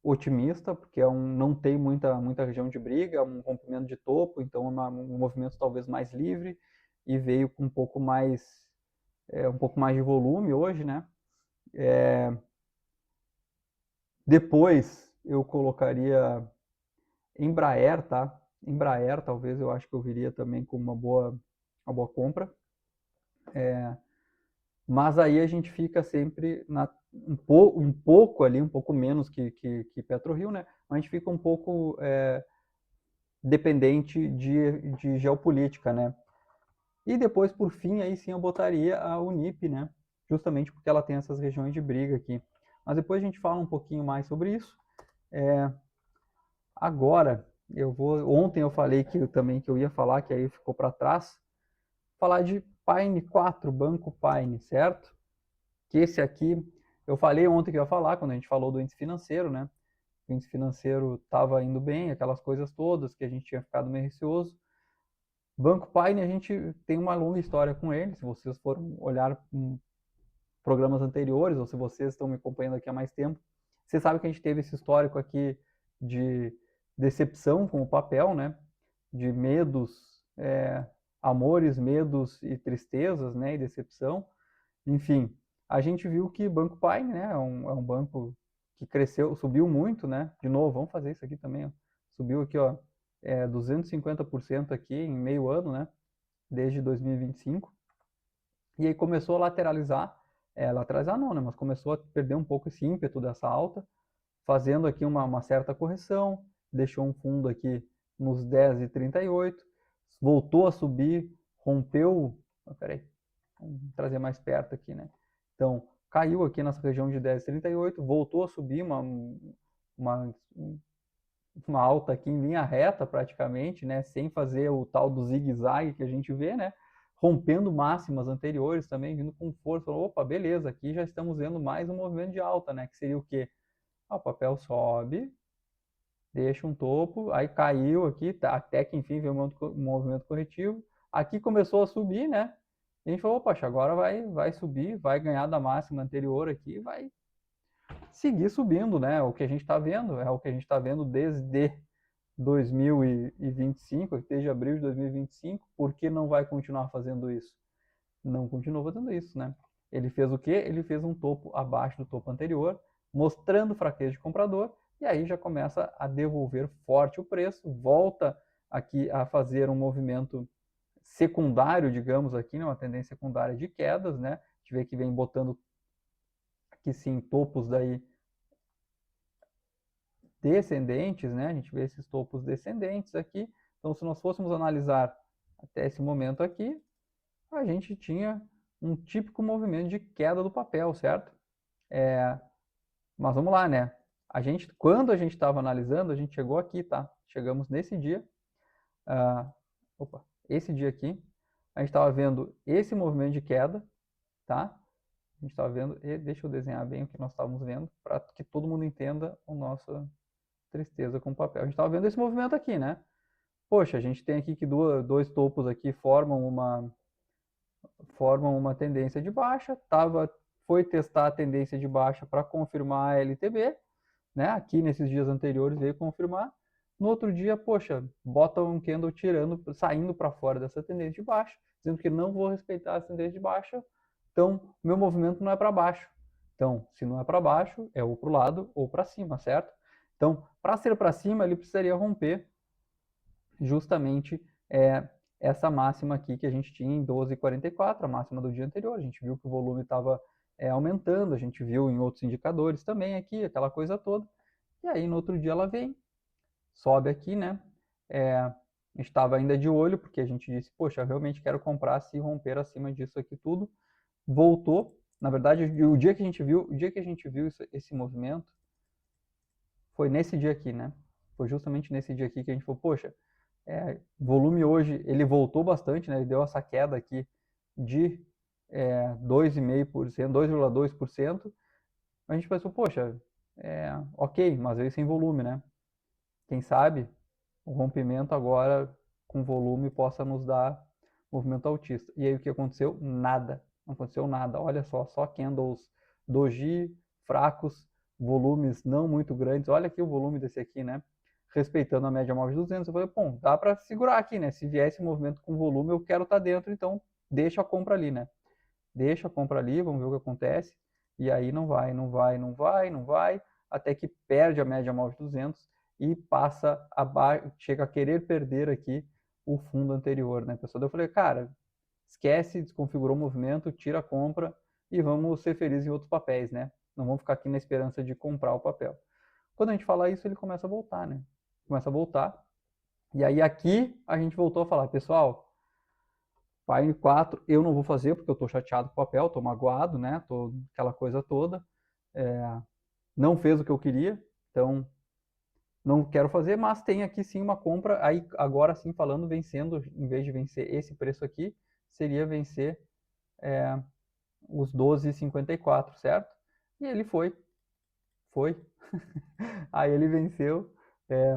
otimista, porque não tem muita região de briga, é um rompimento de topo, então é um movimento talvez mais livre e veio com um pouco mais de volume hoje, né? Depois eu colocaria Embraer, tá? Embraer, talvez eu acho que eu viria também com uma boa compra. Mas aí a gente fica sempre um pouco ali, um pouco menos que PetroRio, né? A gente fica um pouco dependente de geopolítica, né? E depois, por fim, aí sim eu botaria a Unip, né? Justamente porque ela tem essas regiões de briga aqui. Mas depois a gente fala um pouquinho mais sobre isso. Agora, ontem eu falei que eu ia falar, que aí ficou para trás, falar de Pine 4, Banco Pine, certo? Que esse aqui, eu falei ontem que eu ia falar, quando a gente falou do índice financeiro, né? O índice financeiro estava indo bem, aquelas coisas todas que a gente tinha ficado meio receoso. Banco Pine, a gente tem uma longa história com ele, se vocês forem olhar programas anteriores, ou se vocês estão me acompanhando aqui há mais tempo, você sabe que a gente teve esse histórico aqui de decepção com o papel, né? De medos, amores, medos e tristezas, né? E decepção. Enfim, a gente viu que Banco Pine, né? É um banco que cresceu, subiu muito, né? De novo, vamos fazer isso aqui também, ó. Subiu aqui, ó, 250% aqui em meio ano, né? Desde 2025. E aí começou a lateralizar, lateralizar não, né? Mas começou a perder um pouco esse ímpeto dessa alta, fazendo aqui uma certa correção, deixou um fundo aqui nos 10,38, voltou a subir, rompeu, peraí, vamos trazer mais perto aqui, né? Então, caiu aqui nessa região de 10,38, voltou a subir uma, uma alta aqui em linha reta praticamente, né? Sem fazer o tal do zigue-zague que a gente vê, né? Rompendo máximas anteriores também, vindo com força. Opa, beleza, aqui já estamos vendo mais um movimento de alta, né? Que seria o quê? O papel sobe, deixa um topo, aí caiu aqui, tá, até que enfim veio um movimento corretivo. Aqui começou a subir, né? E a gente falou, poxa, agora vai subir, vai ganhar da máxima anterior aqui, vai seguir subindo, né? O que a gente está vendo, é o que a gente está vendo desde 2025, desde abril de 2025, por que não vai continuar fazendo isso? Não continuou fazendo isso, né? Ele fez o quê? Ele fez um topo abaixo do topo anterior, mostrando fraqueza de comprador, e aí já começa a devolver forte o preço, volta aqui a fazer um movimento secundário, digamos aqui, né? Uma tendência secundária de quedas, né? A gente vê que vem botando aqui sim topos daí descendentes, né? A gente vê esses topos descendentes aqui. Então, se nós fôssemos analisar até esse momento aqui, a gente tinha um típico movimento de queda do papel, certo? Mas vamos lá, né? Quando a gente estava analisando, a gente chegou aqui, tá? Chegamos nesse dia, uh, esse dia aqui, a gente estava vendo esse movimento de queda, tá? A gente estava vendo, deixa eu desenhar bem o que nós estávamos vendo, para que todo mundo entenda a nossa tristeza com o papel. A gente estava vendo esse movimento aqui, né? Poxa, a gente tem aqui que dois topos aqui formam uma tendência de baixa, foi testar a tendência de baixa para confirmar a LTB, né? Aqui nesses dias anteriores veio confirmar. No outro dia, poxa, bota um candle saindo para fora dessa tendência de baixa, dizendo que não vou respeitar a tendência de baixa, então meu movimento não é para baixo. Então, se não é para baixo, é ou para o lado ou para cima, certo? Então, para ser para cima, ele precisaria romper justamente essa máxima aqui que a gente tinha em 12,44, a máxima do dia anterior. A gente viu que o volume estava aumentando, a gente viu em outros indicadores também aqui, aquela coisa toda. E aí no outro dia ela vem, sobe aqui, né? A gente estava ainda de olho, porque a gente disse, poxa, eu realmente quero comprar se romper acima disso aqui tudo. Voltou. Na verdade, o dia que a gente viu esse movimento foi nesse dia aqui, né? Foi justamente nesse dia aqui que a gente falou, poxa, volume hoje, ele voltou bastante, né? Ele deu essa queda aqui de 2,5%, 2,2%. A gente pensou, poxa, ok, mas veio sem volume, né? Quem sabe o rompimento agora com volume possa nos dar movimento altista. E aí o que aconteceu? Nada. Não aconteceu nada. Olha só candles doji, fracos, volumes não muito grandes. Olha aqui o volume desse aqui, né? Respeitando a média móvel de 200. Eu falei, bom, dá para segurar aqui, né? Se vier esse movimento com volume, eu quero estar dentro, então deixa a compra ali, né? Deixa a compra ali, vamos ver o que acontece. E aí não vai, até que perde a média móvel de 200 e chega a querer perder aqui o fundo anterior, né, pessoal? Eu falei, cara, esquece, desconfigurou o movimento, tira a compra e vamos ser felizes em outros papéis, né? Não vamos ficar aqui na esperança de comprar o papel. Quando a gente fala isso, ele começa a voltar, né? Começa a voltar. E aí aqui a gente voltou a falar, pessoal, Pine 4 eu não vou fazer porque eu estou chateado com o papel, estou magoado, né? Tô aquela coisa toda. Não fez o que eu queria, então não quero fazer, mas tem aqui sim uma compra. Aí agora sim falando, vencendo, em vez de vencer esse preço aqui, seria vencer os 12,54, certo? E ele foi. Aí ele venceu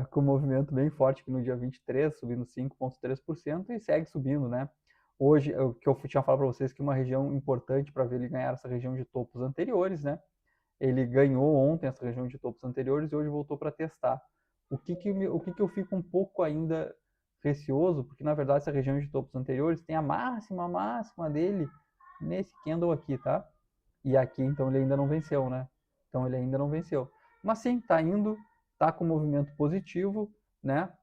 com um movimento bem forte aqui no dia 23, subindo 5,3% e segue subindo, né? Hoje, o que eu tinha falado para vocês, que uma região importante para ver ele ganhar essa região de topos anteriores, né? Ele ganhou ontem essa região de topos anteriores e hoje voltou para testar. O que eu fico um pouco ainda receoso, porque na verdade essa região de topos anteriores tem a máxima dele nesse candle aqui, tá? E aqui então ele ainda não venceu, né? Então ele ainda não venceu. Mas sim, tá indo, tá com movimento positivo, né?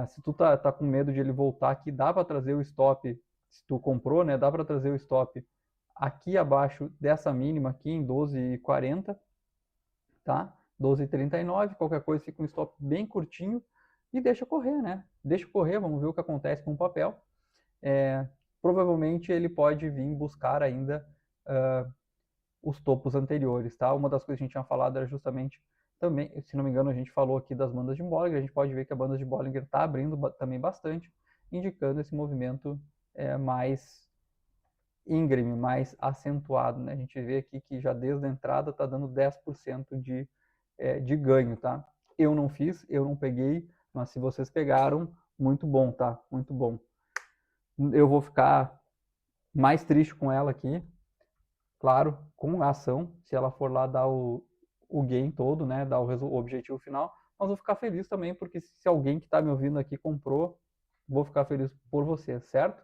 Se tu tá com medo de ele voltar aqui, dá para trazer o stop, se tu comprou, né? Dá para trazer o stop aqui abaixo dessa mínima aqui em 12,40, tá? 12,39, qualquer coisa fica um stop bem curtinho e deixa correr, né? Deixa correr, vamos ver o que acontece com o papel. Provavelmente ele pode vir buscar ainda os topos anteriores, tá? Uma das coisas que a gente tinha falado era justamente também, se não me engano, a gente falou aqui das bandas de Bollinger, a gente pode ver que a banda de Bollinger está abrindo também bastante, indicando esse movimento mais íngreme, mais acentuado, né? A gente vê aqui que já desde a entrada está dando 10% de ganho, tá? Eu não fiz, eu não peguei, mas se vocês pegaram, muito bom, tá? Muito bom. Eu vou ficar mais triste com ela aqui, claro, com a ação, se ela for lá dar o gain todo, né, dar o objetivo final, mas vou ficar feliz também, porque se alguém que está me ouvindo aqui comprou, vou ficar feliz por você, certo?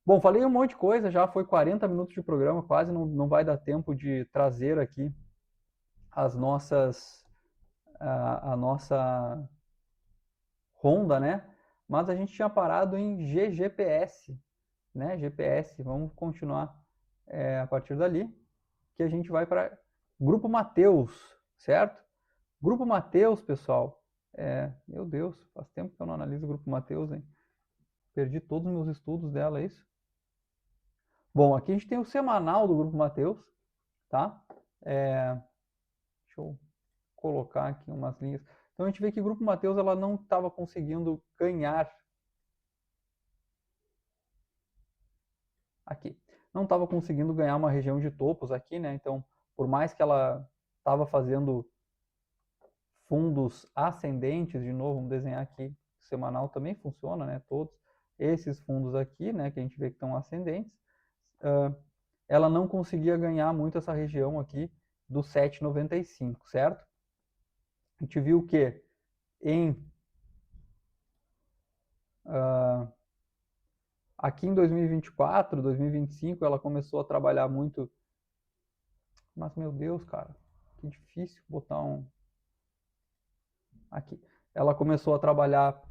Bom, falei um monte de coisa, já foi 40 minutos de programa, quase não vai dar tempo de trazer aqui as nossas, a nossa ronda, né? Mas a gente tinha parado em GGPS, né? GPS, vamos continuar a partir dali, que a gente vai para Grupo Mateus, certo? Grupo Mateus, pessoal, meu Deus, faz tempo que eu não analiso o Grupo Mateus, hein? Perdi todos os meus estudos dela, é isso? Bom, aqui a gente tem o semanal do Grupo Mateus, tá? Deixa eu colocar aqui umas linhas. Então a gente vê que o Grupo Mateus ela não estava conseguindo ganhar aqui. Não estava conseguindo ganhar uma região de topos aqui, né? Então, por mais que ela estava fazendo fundos ascendentes, de novo, vamos desenhar aqui, semanal também funciona, né? Todos esses fundos aqui, né, que a gente vê que estão ascendentes, ela não conseguia ganhar muito essa região aqui do 7,95, certo? A gente viu que aqui em 2024, 2025, ela começou a trabalhar muito. Mas, meu Deus, cara, que difícil botar um. Aqui. Ela começou a trabalhar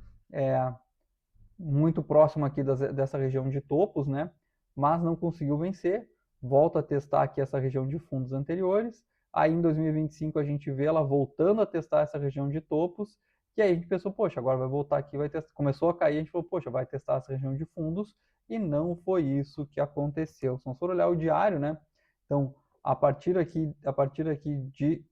muito próximo aqui dessa região de topos, né? Mas não conseguiu vencer. Volta a testar aqui essa região de fundos anteriores. Aí em 2025 a gente vê ela voltando a testar essa região de topos. E aí a gente pensou, poxa, agora vai voltar aqui, vai testar. Começou a cair, a gente falou, poxa, vai testar essa região de fundos. E não foi isso que aconteceu. Se nós for olhar o diário, né? Então, a partir aqui de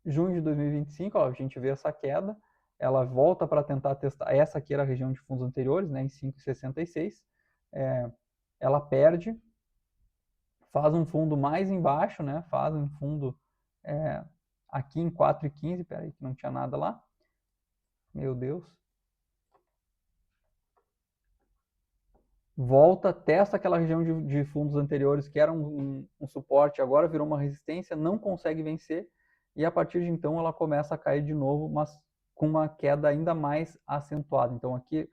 junho de 2025, ó, a gente vê essa queda, ela volta para tentar testar, essa aqui era a região de fundos anteriores, né, em 5,66, ela perde, faz um fundo mais embaixo, né, faz um fundo aqui em 4,15, peraí que não tinha nada lá, meu Deus, volta, testa aquela região de fundos anteriores que era um suporte, agora virou uma resistência, não consegue vencer, e a partir de então ela começa a cair de novo, mas com uma queda ainda mais acentuada. Então aqui,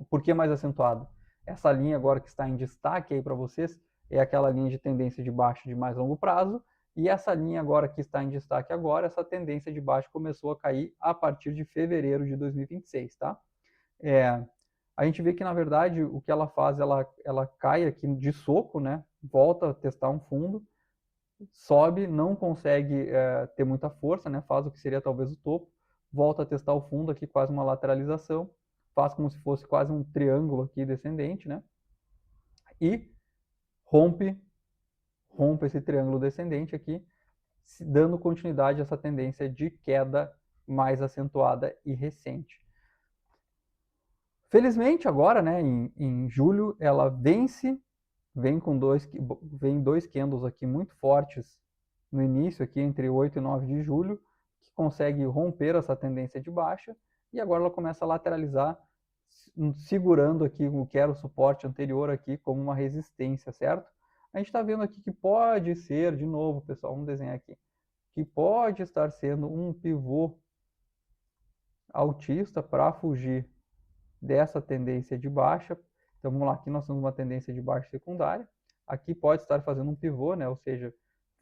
por que mais acentuado? Essa linha agora que está em destaque aí para vocês é aquela linha de tendência de baixo de mais longo prazo, e essa linha agora que está em destaque agora, essa tendência de baixo começou a cair a partir de fevereiro de 2026, tá? A gente vê que, na verdade, o que ela faz, ela cai aqui de soco, né? Volta a testar um fundo, sobe, não consegue ter muita força, né? Faz o que seria talvez o topo, volta a testar o fundo aqui, quase uma lateralização, faz como se fosse quase um triângulo aqui descendente, né? e rompe esse triângulo descendente aqui, dando continuidade a essa tendência de queda mais acentuada e recente. Felizmente agora, né, em julho, ela vem dois candles aqui muito fortes no início, aqui entre 8 e 9 de julho, que consegue romper essa tendência de baixa, e agora ela começa a lateralizar, segurando aqui o que era o suporte anterior aqui como uma resistência, certo? A gente está vendo aqui que pode ser, de novo, pessoal, vamos desenhar aqui, que pode estar sendo um pivô altista para fugir dessa tendência de baixa. Então vamos lá, aqui nós temos uma tendência de baixa secundária. Aqui pode estar fazendo um pivô, né? Ou seja,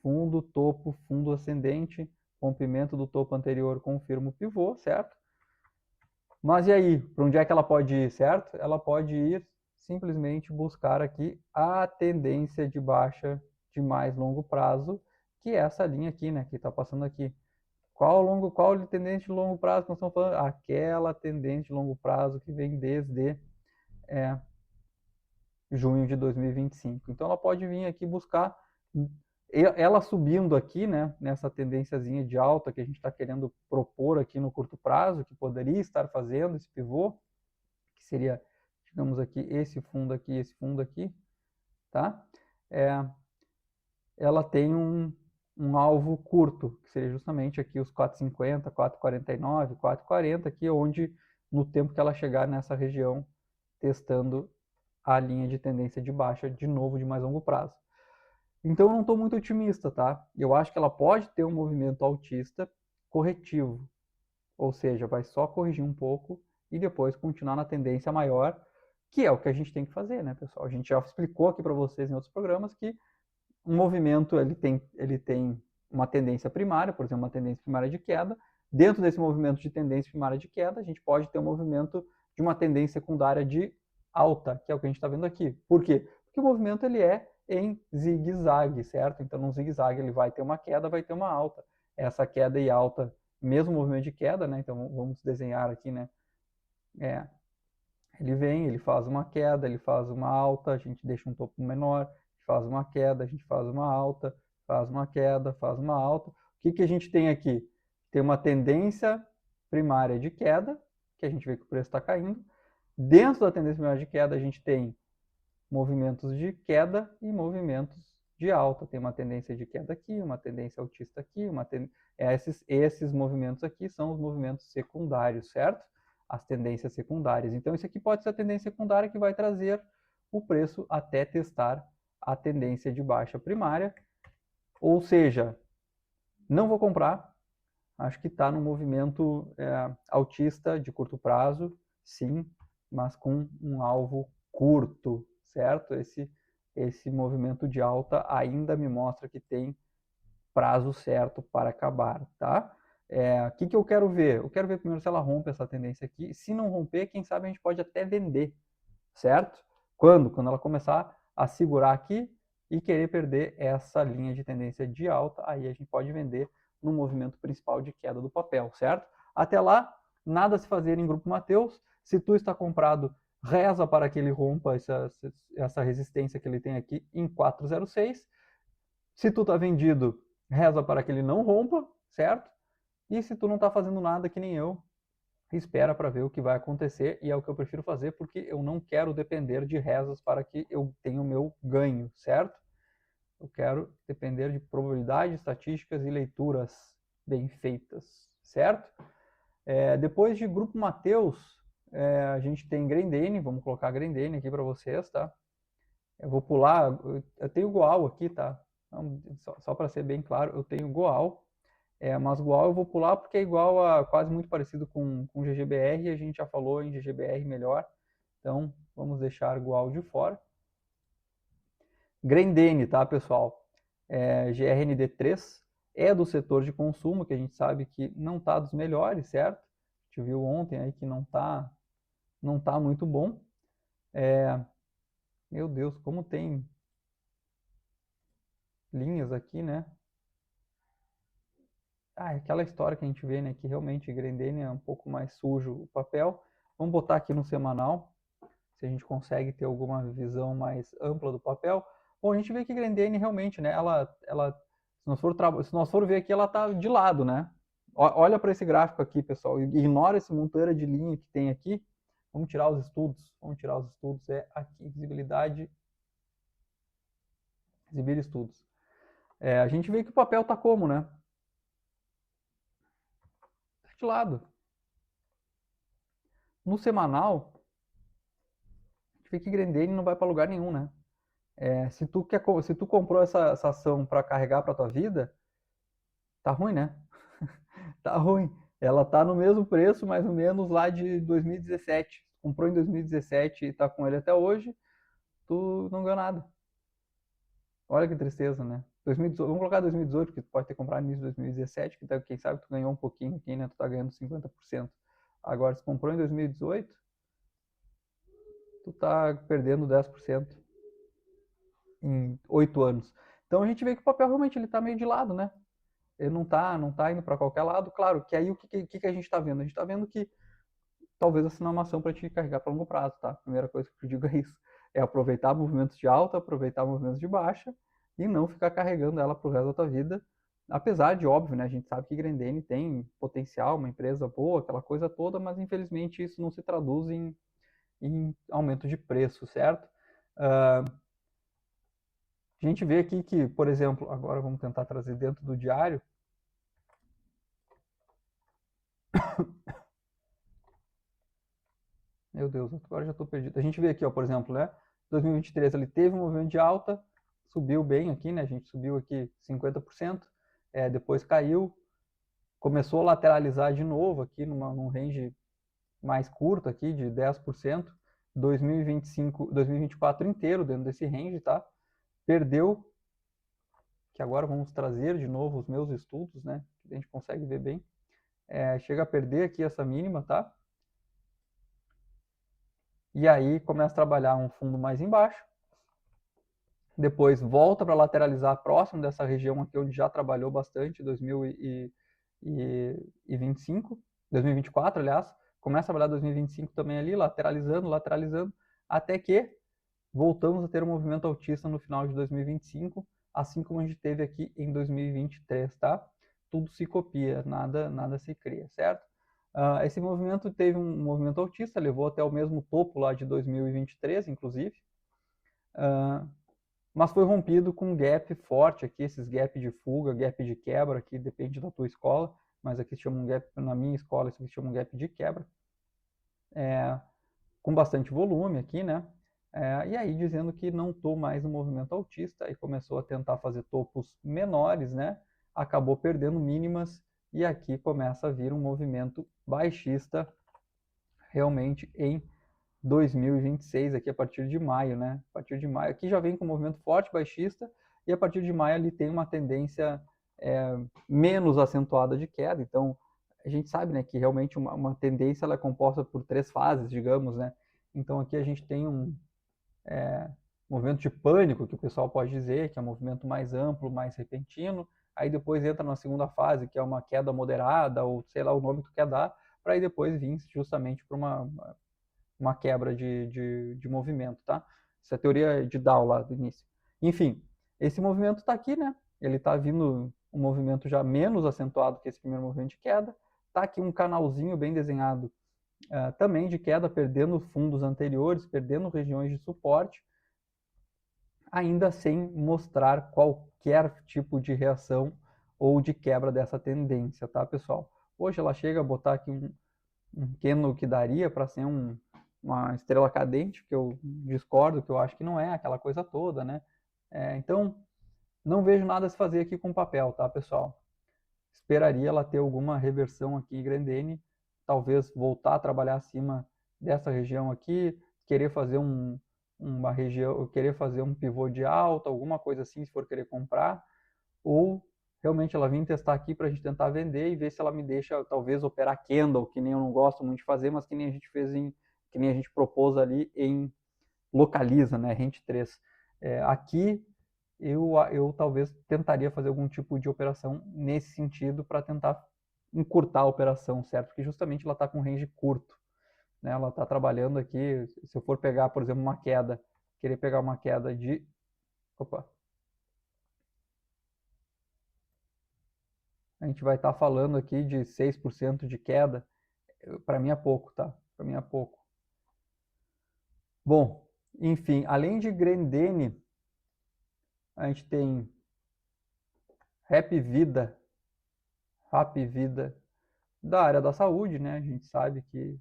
fundo, topo, fundo ascendente, rompimento do topo anterior confirma o pivô, certo? Mas e aí, para onde é que ela pode ir, certo? Ela pode ir simplesmente buscar aqui a tendência de baixa de mais longo prazo, que é essa linha aqui, né? Que está passando aqui. Qual tendência de longo prazo que nós estamos falando? Aquela tendência de longo prazo que vem desde junho de 2025. Então ela pode vir aqui buscar, ela subindo aqui, né, nessa tendênciazinha de alta que a gente está querendo propor aqui no curto prazo, que poderia estar fazendo esse pivô, que seria, digamos aqui, esse fundo aqui, tá? Ela tem um alvo curto, que seria justamente aqui os 4,50, 4,49, 4,40, aqui onde, no tempo que ela chegar nessa região, testando a linha de tendência de baixa, de novo, de mais longo prazo. Então eu não estou muito otimista, tá? Eu acho que ela pode ter um movimento altista corretivo, ou seja, vai só corrigir um pouco e depois continuar na tendência maior, que é o que a gente tem que fazer, né, pessoal? A gente já explicou aqui para vocês em outros programas que um movimento ele tem uma tendência primária, por exemplo, uma tendência primária de queda. Dentro desse movimento de tendência primária de queda, a gente pode ter um movimento de uma tendência secundária de alta, que é o que a gente está vendo aqui. Por quê? Porque o movimento ele é em zigue-zague, certo? Então, no zigue-zague ele vai ter uma queda, vai ter uma alta. Essa queda e alta, mesmo movimento de queda, né? Então, vamos desenhar aqui, né? Ele vem, ele faz uma queda, ele faz uma alta, a gente deixa um topo menor, faz uma queda, a gente faz uma alta, faz uma queda, faz uma alta. O que a gente tem aqui? Tem uma tendência primária de queda, que a gente vê que o preço está caindo. Dentro da tendência primária de queda, a gente tem movimentos de queda e movimentos de alta. Tem uma tendência de queda aqui, uma tendência altista aqui, esses movimentos aqui são os movimentos secundários, certo? As tendências secundárias. Então, isso aqui pode ser a tendência secundária que vai trazer o preço até testar a tendência de baixa primária. Ou seja, não vou comprar. Acho que está no movimento altista de curto prazo, sim, mas com um alvo curto, certo? Esse movimento de alta ainda me mostra que tem prazo certo para acabar, tá? O que eu quero ver? Eu quero ver primeiro se ela rompe essa tendência aqui. Se não romper, quem sabe a gente pode até vender, certo? Quando? Quando ela começar a segurar aqui e querer perder essa linha de tendência de alta, aí a gente pode vender no movimento principal de queda do papel, certo? Até lá, nada a se fazer em Grupo Mateus. Se tu está comprado, reza para que ele rompa essa resistência que ele tem aqui em 406. Se tu está vendido, reza para que ele não rompa, certo? E se tu não está fazendo nada que nem eu, espera para ver o que vai acontecer, e é o que eu prefiro fazer porque eu não quero depender de rezas para que eu tenha o meu ganho, certo? Eu quero depender de probabilidade, estatísticas e leituras bem feitas, certo? Depois de Grupo Mateus, a gente tem Grendene, vamos colocar Grendene aqui para vocês, tá? Eu vou pular, eu tenho Goal aqui, tá? Então, só para ser bem claro, eu tenho Goal, mas Goal eu vou pular porque é igual a quase muito parecido com GGBR, e a gente já falou em GGBR melhor, então vamos deixar Goal de fora. Grendene, tá, pessoal? GRND3 é do setor de consumo, que a gente sabe que não está dos melhores, certo? A gente viu ontem aí que não tá muito bom. Meu Deus, como tem linhas aqui, né? Aquela história que a gente vê, né? Que realmente Grendene é um pouco mais sujo o papel. Vamos botar aqui no semanal. se a gente consegue ter alguma visão mais ampla do papel. Bom, a gente vê que Grendene realmente, né, se nós for ver aqui, ela está de lado, né? Olha para esse gráfico aqui, pessoal, ignora esse montoeira de linha que tem aqui. Vamos tirar os estudos, é aqui, visibilidade, exibir estudos. A gente vê que o papel está como, né? Tá de lado. No semanal, a gente vê que Grendene não vai para lugar nenhum, né? Se tu comprou essa ação para carregar para tua vida, tá ruim, né? Tá ruim. Ela tá no mesmo preço, mais ou menos, lá de 2017. Comprou em 2017 e tá com ele até hoje, tu não ganhou nada. Olha que tristeza, né? 2018, vamos colocar 2018, que tu pode ter comprado no início de 2017, que tá, quem sabe tu ganhou um pouquinho aqui, né? Tu tá ganhando 50%. Agora, se comprou em 2018, tu tá perdendo 10% em 8 anos. Então a gente vê que o papel realmente ele tá meio de lado, né? Ele não tá indo para qualquer lado. Claro que aí o que a gente está vendo? A gente está vendo que talvez assinar uma ação para te carregar para longo prazo, tá? A primeira coisa que eu digo é isso. É aproveitar movimentos de alta, aproveitar movimentos de baixa e não ficar carregando ela para o resto da tua vida. Apesar de, óbvio, né? A gente sabe que Grendene tem potencial, uma empresa boa, aquela coisa toda, mas infelizmente isso não se traduz em aumento de preço, certo? A gente vê aqui que, por exemplo, agora vamos tentar trazer dentro do diário. Meu Deus, agora já estou perdido. A gente vê aqui, ó, por exemplo, né? 2023 ele teve um movimento de alta, subiu bem aqui, né? A gente subiu aqui 50%, depois caiu, começou a lateralizar de novo aqui num range mais curto aqui de 10%, 2025, 2024 inteiro dentro desse range, tá? Perdeu, que agora vamos trazer de novo os meus estudos, né? Que a gente consegue ver bem. Chega a perder aqui essa mínima, tá? E aí começa a trabalhar um fundo mais embaixo. Depois volta para lateralizar próximo dessa região aqui onde já trabalhou bastante, 2025, 2024, aliás. Começa a trabalhar 2025 também ali, lateralizando, até que voltamos a ter um movimento altista no final de 2025, assim como a gente teve aqui em 2023, tá? Tudo se copia, nada se cria, certo? Esse movimento teve um movimento altista, levou até o mesmo topo lá de 2023, inclusive, mas foi rompido com um gap forte aqui, esses gap de fuga, gap de quebra, aqui depende da tua escola, mas aqui se chama um gap, na minha escola isso aqui se chama um gap de quebra, com bastante volume aqui, né? E aí dizendo que não estou mais no movimento altista, e começou a tentar fazer topos menores, né? Acabou perdendo mínimas, e aqui começa a vir um movimento baixista realmente em 2026, aqui a partir de maio, né? A partir de maio, aqui já vem com um movimento forte baixista, e a partir de maio ele tem uma tendência menos acentuada de queda. Então, a gente sabe, né, que realmente uma tendência ela é composta por 3 fases, digamos, né? Então, aqui a gente tem um movimento de pânico, que o pessoal pode dizer, que é um movimento mais amplo, mais repentino. Aí depois entra na segunda fase, que é uma queda moderada, ou sei lá o nome que tu quer dar, para aí depois vir justamente para uma quebra de movimento, tá? Essa é a teoria de Dow lá do início. Enfim, esse movimento está aqui, né? Ele está vindo um movimento já menos acentuado que esse primeiro movimento de queda. Está aqui um canalzinho bem desenhado também de queda, perdendo fundos anteriores, perdendo regiões de suporte, ainda sem mostrar qualquer tipo de reação ou de quebra dessa tendência, tá, pessoal? Hoje ela chega a botar aqui um candle que daria para ser uma estrela cadente, que eu discordo, que eu acho que não é aquela coisa toda, né? Então, não vejo nada a se fazer aqui com papel, tá, pessoal? Esperaria ela ter alguma reversão aqui em Grendene, talvez voltar a trabalhar acima dessa região aqui, querer fazer uma região, querer fazer um pivô de alta, alguma coisa assim, se for querer comprar, ou realmente ela vir testar aqui para a gente tentar vender e ver se ela me deixa talvez operar candle, que nem eu não gosto muito de fazer, mas que nem a gente fez que nem a gente propôs ali em Localiza, né, Rente 3. Aqui eu talvez tentaria fazer algum tipo de operação nesse sentido para tentar encurtar a operação, certo? Porque justamente ela está com range curto. né? Ela está trabalhando aqui, se eu for pegar, por exemplo, uma queda, querer pegar uma queda de... Opa! A gente vai estar falando aqui de 6% de queda. Para mim é pouco, tá? Para mim é pouco. Bom, enfim, além de Grendene, a gente tem Happy Vida da área da saúde, né? A gente sabe que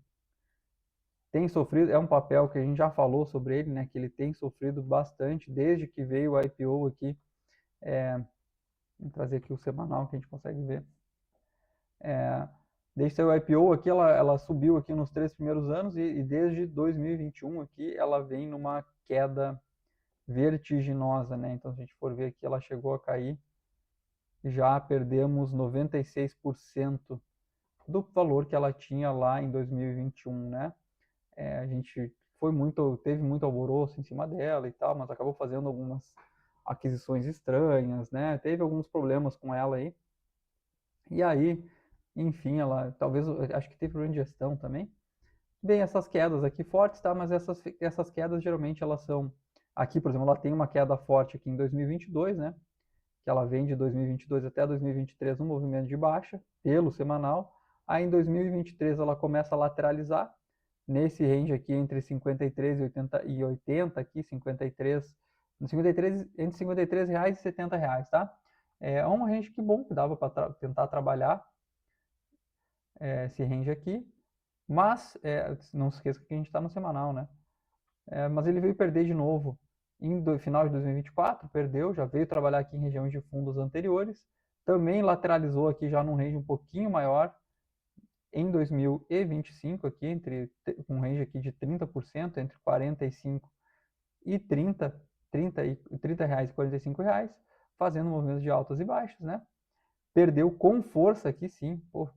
tem sofrido, é um papel que a gente já falou sobre ele, né? Que ele tem sofrido bastante desde que veio o IPO aqui. Vou trazer aqui o semanal que a gente consegue ver. Desde que saiu o IPO aqui, ela subiu aqui nos 3 primeiros anos e desde 2021 aqui ela vem numa queda vertiginosa, né? Então, se a gente for ver aqui, ela chegou a cair, já perdemos 96% do valor que ela tinha lá em 2021, né? A gente teve muito alvoroço em cima dela e tal, mas acabou fazendo algumas aquisições estranhas, né? Teve alguns problemas com ela aí. E aí, enfim, ela talvez, acho que teve problema de gestão também. Bem, essas quedas aqui fortes, tá? Mas essas quedas geralmente elas são aqui, por exemplo, ela tem uma queda forte aqui em 2022, né? Que ela vem de 2022 até 2023 no movimento de baixa, pelo semanal. Aí em 2023 ela começa a lateralizar nesse range aqui entre 53 e 80 aqui, 53, entre 53 reais e 70 reais, tá? É um range que bom, que dava para tentar trabalhar esse range aqui, mas não se esqueça que a gente está no semanal, né? Mas ele veio perder de novo final de 2024, perdeu, já veio trabalhar aqui em regiões de fundos anteriores, também lateralizou aqui já num range um pouquinho maior em 2025 aqui, um range aqui de 30%, entre 45 e 30 reais e 45 reais, fazendo movimentos de altas e baixas, né? Perdeu com força aqui sim, pô,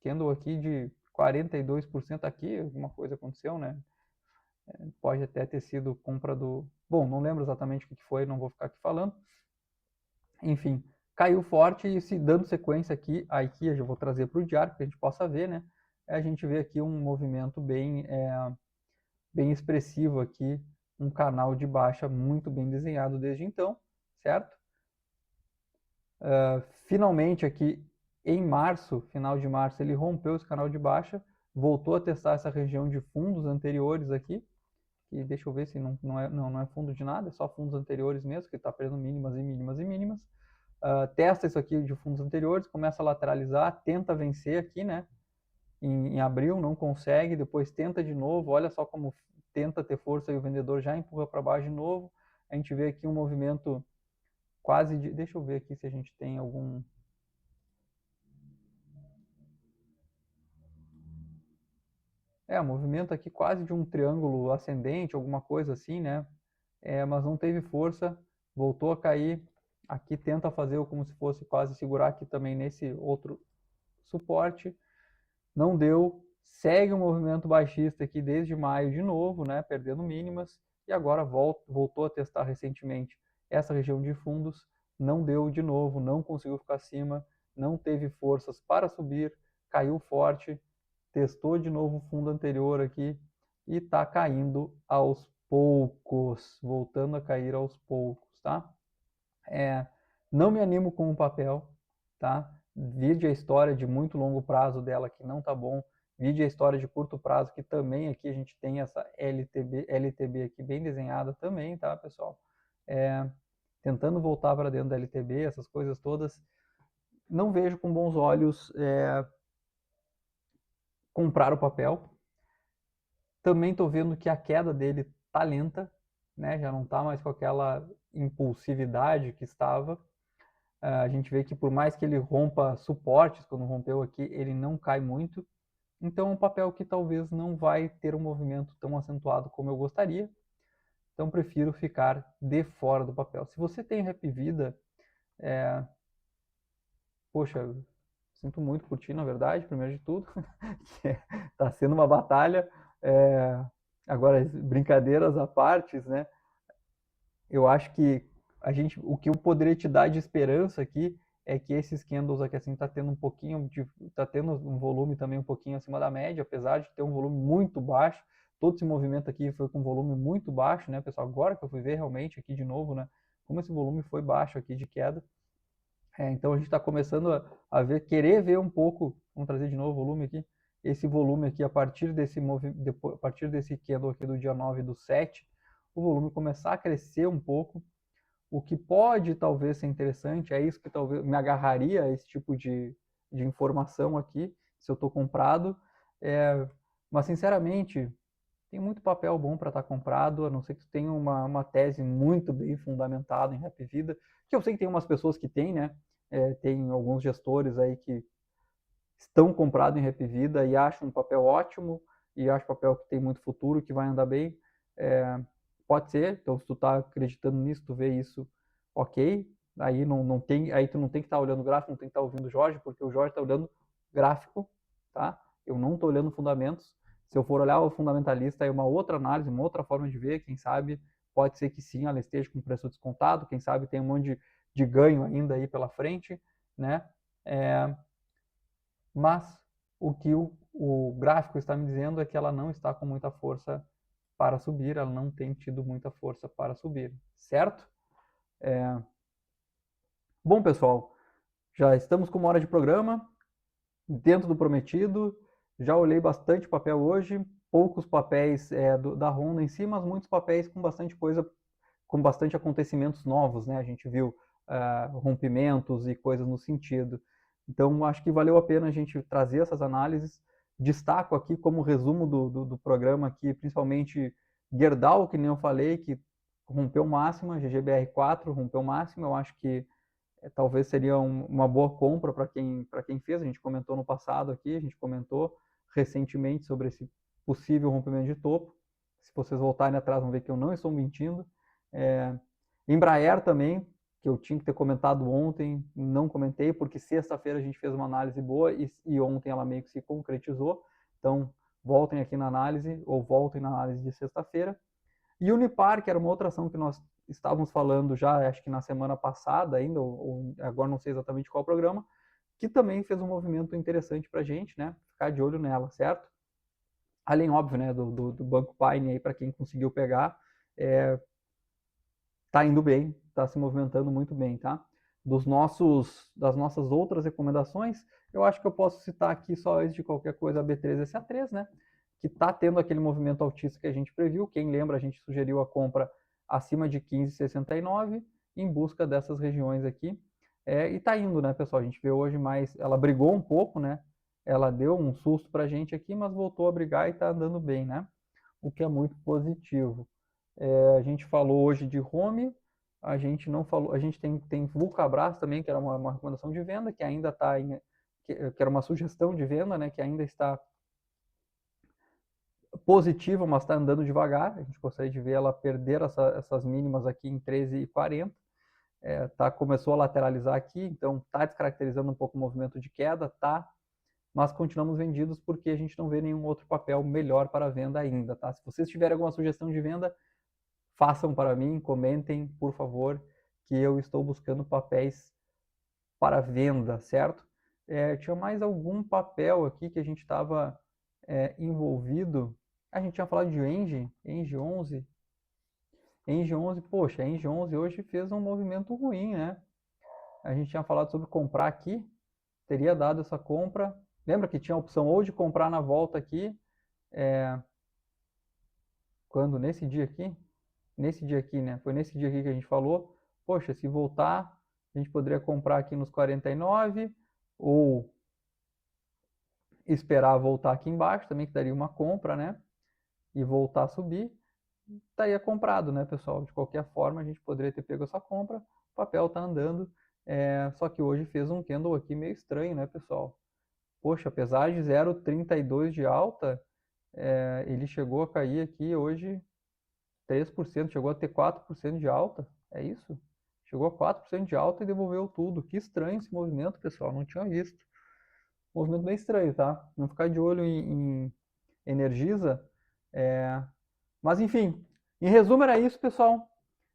candle aqui de 42% aqui, alguma coisa aconteceu, né? Pode até ter sido compra do... Bom, não lembro exatamente o que foi, não vou ficar aqui falando. Enfim, caiu forte e se dando sequência aqui eu já vou trazer para o diário, para que a gente possa ver, né? A gente vê aqui um movimento bem expressivo aqui, um canal de baixa muito bem desenhado desde então, certo? Finalmente aqui em março, final de março, ele rompeu esse canal de baixa, voltou a testar essa região de fundos anteriores aqui, e deixa eu ver se não é fundo de nada, é só fundos anteriores mesmo, que está perdendo mínimas e mínimas e mínimas. Testa isso aqui de fundos anteriores, começa a lateralizar, tenta vencer aqui, né? Em abril, não consegue, depois tenta de novo, olha só como tenta ter força e o vendedor já empurra para baixo de novo. A gente vê aqui um movimento quase de... Deixa eu ver aqui se a gente tem algum... um movimento aqui quase de um triângulo ascendente, alguma coisa assim, né? Mas não teve força, voltou a cair. Aqui tenta fazer como se fosse quase segurar aqui também nesse outro suporte. Não deu, segue o movimento baixista aqui desde maio de novo, né? Perdendo mínimas. E agora voltou a testar recentemente essa região de fundos. Não deu de novo, não conseguiu ficar acima, não teve forças para subir, caiu forte, testou de novo o fundo anterior aqui e está caindo aos poucos, voltando a cair aos poucos, tá? Não me animo com o papel, tá? Vide a história de muito longo prazo dela que não tá bom, vide a história de curto prazo que também aqui a gente tem essa LTB aqui bem desenhada também, tá, pessoal? Tentando voltar para dentro da LTB, essas coisas todas, não vejo com bons olhos comprar o papel. Também estou vendo que a queda dele tá lenta, né? Já não tá mais com aquela impulsividade que estava. A gente vê que por mais que ele rompa suportes, quando rompeu aqui, ele não cai muito. Então é um papel que talvez não vai ter um movimento tão acentuado como eu gostaria. Então prefiro ficar de fora do papel. Se você tem Happy Vida, poxa, sinto muito por ti, na verdade, primeiro de tudo. Está sendo uma batalha. Agora, brincadeiras à parte, né? Eu acho que o que eu poderia te dar de esperança aqui é que esses candles aqui assim tá tendo um volume também um pouquinho acima da média, apesar de ter um volume muito baixo. Todo esse movimento aqui foi com volume muito baixo, né, pessoal? Agora que eu fui ver realmente aqui de novo, né, como esse volume foi baixo aqui de queda. Então a gente está começando a ver, querer ver um pouco, vamos trazer de novo o volume aqui, esse volume aqui a partir desse candle aqui do dia 9/7, o volume começar a crescer um pouco, o que pode talvez ser interessante, é isso que talvez me agarraria a esse tipo de informação aqui, se eu estou comprado, mas sinceramente, tem muito papel bom para estar comprado, a não ser que tu tenha uma tese muito bem fundamentada em Rap Vida, que eu sei que tem umas pessoas que têm, né? Tem alguns gestores aí que estão comprados em Rap Vida e acham um papel ótimo, e acham um papel que tem muito futuro, que vai andar bem. Pode ser, então se tu está acreditando nisso, tu vê isso, ok. Aí tu não tem que estar olhando o gráfico, não tem que estar ouvindo o Jorge, porque o Jorge está olhando gráfico, tá? Eu não estou olhando fundamentos. Se eu for olhar o fundamentalista, é uma outra análise, uma outra forma de ver, quem sabe pode ser que sim, ela esteja com preço descontado, quem sabe tem um monte de ganho ainda aí pela frente, né? Mas o que o gráfico está me dizendo é que ela não está com muita força para subir, ela não tem tido muita força para subir, certo? Bom, pessoal, já estamos com uma hora de programa, dentro do prometido, já olhei bastante papel hoje, poucos papéis da Honda em si, mas muitos papéis com bastante coisa, com bastante acontecimentos novos, né? A gente viu rompimentos e coisas no sentido. Então, acho que valeu a pena a gente trazer essas análises. Destaco aqui como resumo do programa aqui, principalmente Gerdau, que nem eu falei, que rompeu máxima, GGBR4 rompeu máxima. Eu acho que talvez seria uma boa compra para quem fez. A gente comentou no passado aqui, a gente comentou recentemente sobre esse possível rompimento de topo. Se vocês voltarem atrás, vão ver que eu não estou mentindo. Embraer também, que eu tinha que ter comentado ontem, não comentei, porque sexta-feira a gente fez uma análise boa e ontem ela meio que se concretizou. Então, voltem aqui na análise, ou voltem na análise de sexta-feira. E Unipar, que era uma outra ação que nós estávamos falando já, acho que na semana passada ainda, ou agora não sei exatamente qual programa, que também fez um movimento interessante para a gente, né? Ficar de olho nela, certo? Além, óbvio, né, do Banco Pine aí, para quem conseguiu pegar, tá indo bem, tá se movimentando muito bem, tá? Das nossas outras recomendações, eu acho que eu posso citar aqui só antes de qualquer coisa a B3SA3, né? Que tá tendo aquele movimento altista que a gente previu. Quem lembra, a gente sugeriu a compra acima de 15,69 em busca dessas regiões aqui. E tá indo, né, pessoal? A gente vê hoje mais, ela brigou um pouco, né? Ela deu um susto pra gente aqui, mas voltou a brigar e tá andando bem, né? O que é muito positivo. A gente falou hoje de Home, a gente não falou, a gente tem Vulcabras também, que era uma recomendação de venda, que ainda está que era uma sugestão de venda, né, que ainda está positiva, mas está andando devagar. A gente gostaria de ver ela perder essas mínimas aqui em 13,40. Começou a lateralizar aqui, então está descaracterizando um pouco o movimento de queda, mas continuamos vendidos porque a gente não vê nenhum outro papel melhor para venda ainda, tá? Se vocês tiverem alguma sugestão de venda, façam para mim, comentem, por favor, que eu estou buscando papéis para venda, certo? Tinha mais algum papel aqui que a gente estava envolvido. A gente tinha falado de Engie 11. Engie 11, poxa, a Engie 11 hoje fez um movimento ruim, né? A gente tinha falado sobre comprar aqui, teria dado essa compra. Lembra que tinha a opção ou de comprar na volta aqui, quando nesse dia aqui, né? Foi nesse dia aqui que a gente falou, poxa, se voltar, a gente poderia comprar aqui nos 49 ou esperar voltar aqui embaixo, também que daria uma compra, né? E voltar a subir, estaria comprado, né, pessoal? De qualquer forma, a gente poderia ter pego essa compra, o papel tá andando, só que hoje fez um candle aqui meio estranho, né, pessoal? Poxa, apesar de 0,32 de alta, ele chegou a cair aqui hoje 3%, chegou a ter 4% de alta, é isso? Chegou a 4% de alta e devolveu tudo. Que estranho esse movimento, pessoal, não tinha visto. Movimento bem estranho, tá? Não ficar de olho em Energisa. Mas enfim, em resumo era isso, pessoal.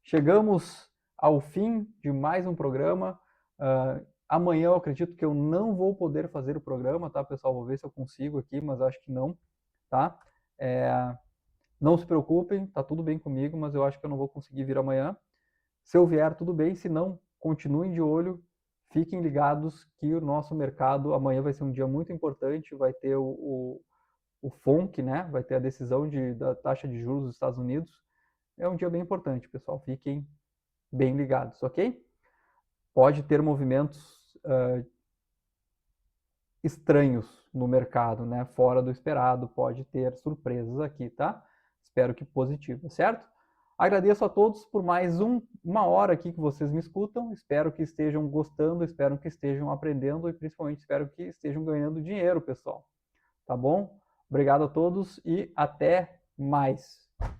Chegamos ao fim de mais um programa. Amanhã eu acredito que eu não vou poder fazer o programa, tá, pessoal? Vou ver se eu consigo aqui, mas acho que não, tá? Não se preocupem, tá tudo bem comigo, mas eu acho que eu não vou conseguir vir amanhã. Se eu vier, tudo bem, se não, continuem de olho, fiquem ligados que o nosso mercado amanhã vai ser um dia muito importante, vai ter o FONC, né? Vai ter a decisão da taxa de juros dos Estados Unidos. É um dia bem importante, pessoal. Fiquem bem ligados, ok? Pode ter movimentos estranhos no mercado, né? Fora do esperado, pode ter surpresas aqui, tá? Espero que positivas, certo? Agradeço a todos por mais uma hora aqui que vocês me escutam. Espero que estejam gostando, espero que estejam aprendendo e principalmente espero que estejam ganhando dinheiro, pessoal. Tá bom? Obrigado a todos e até mais.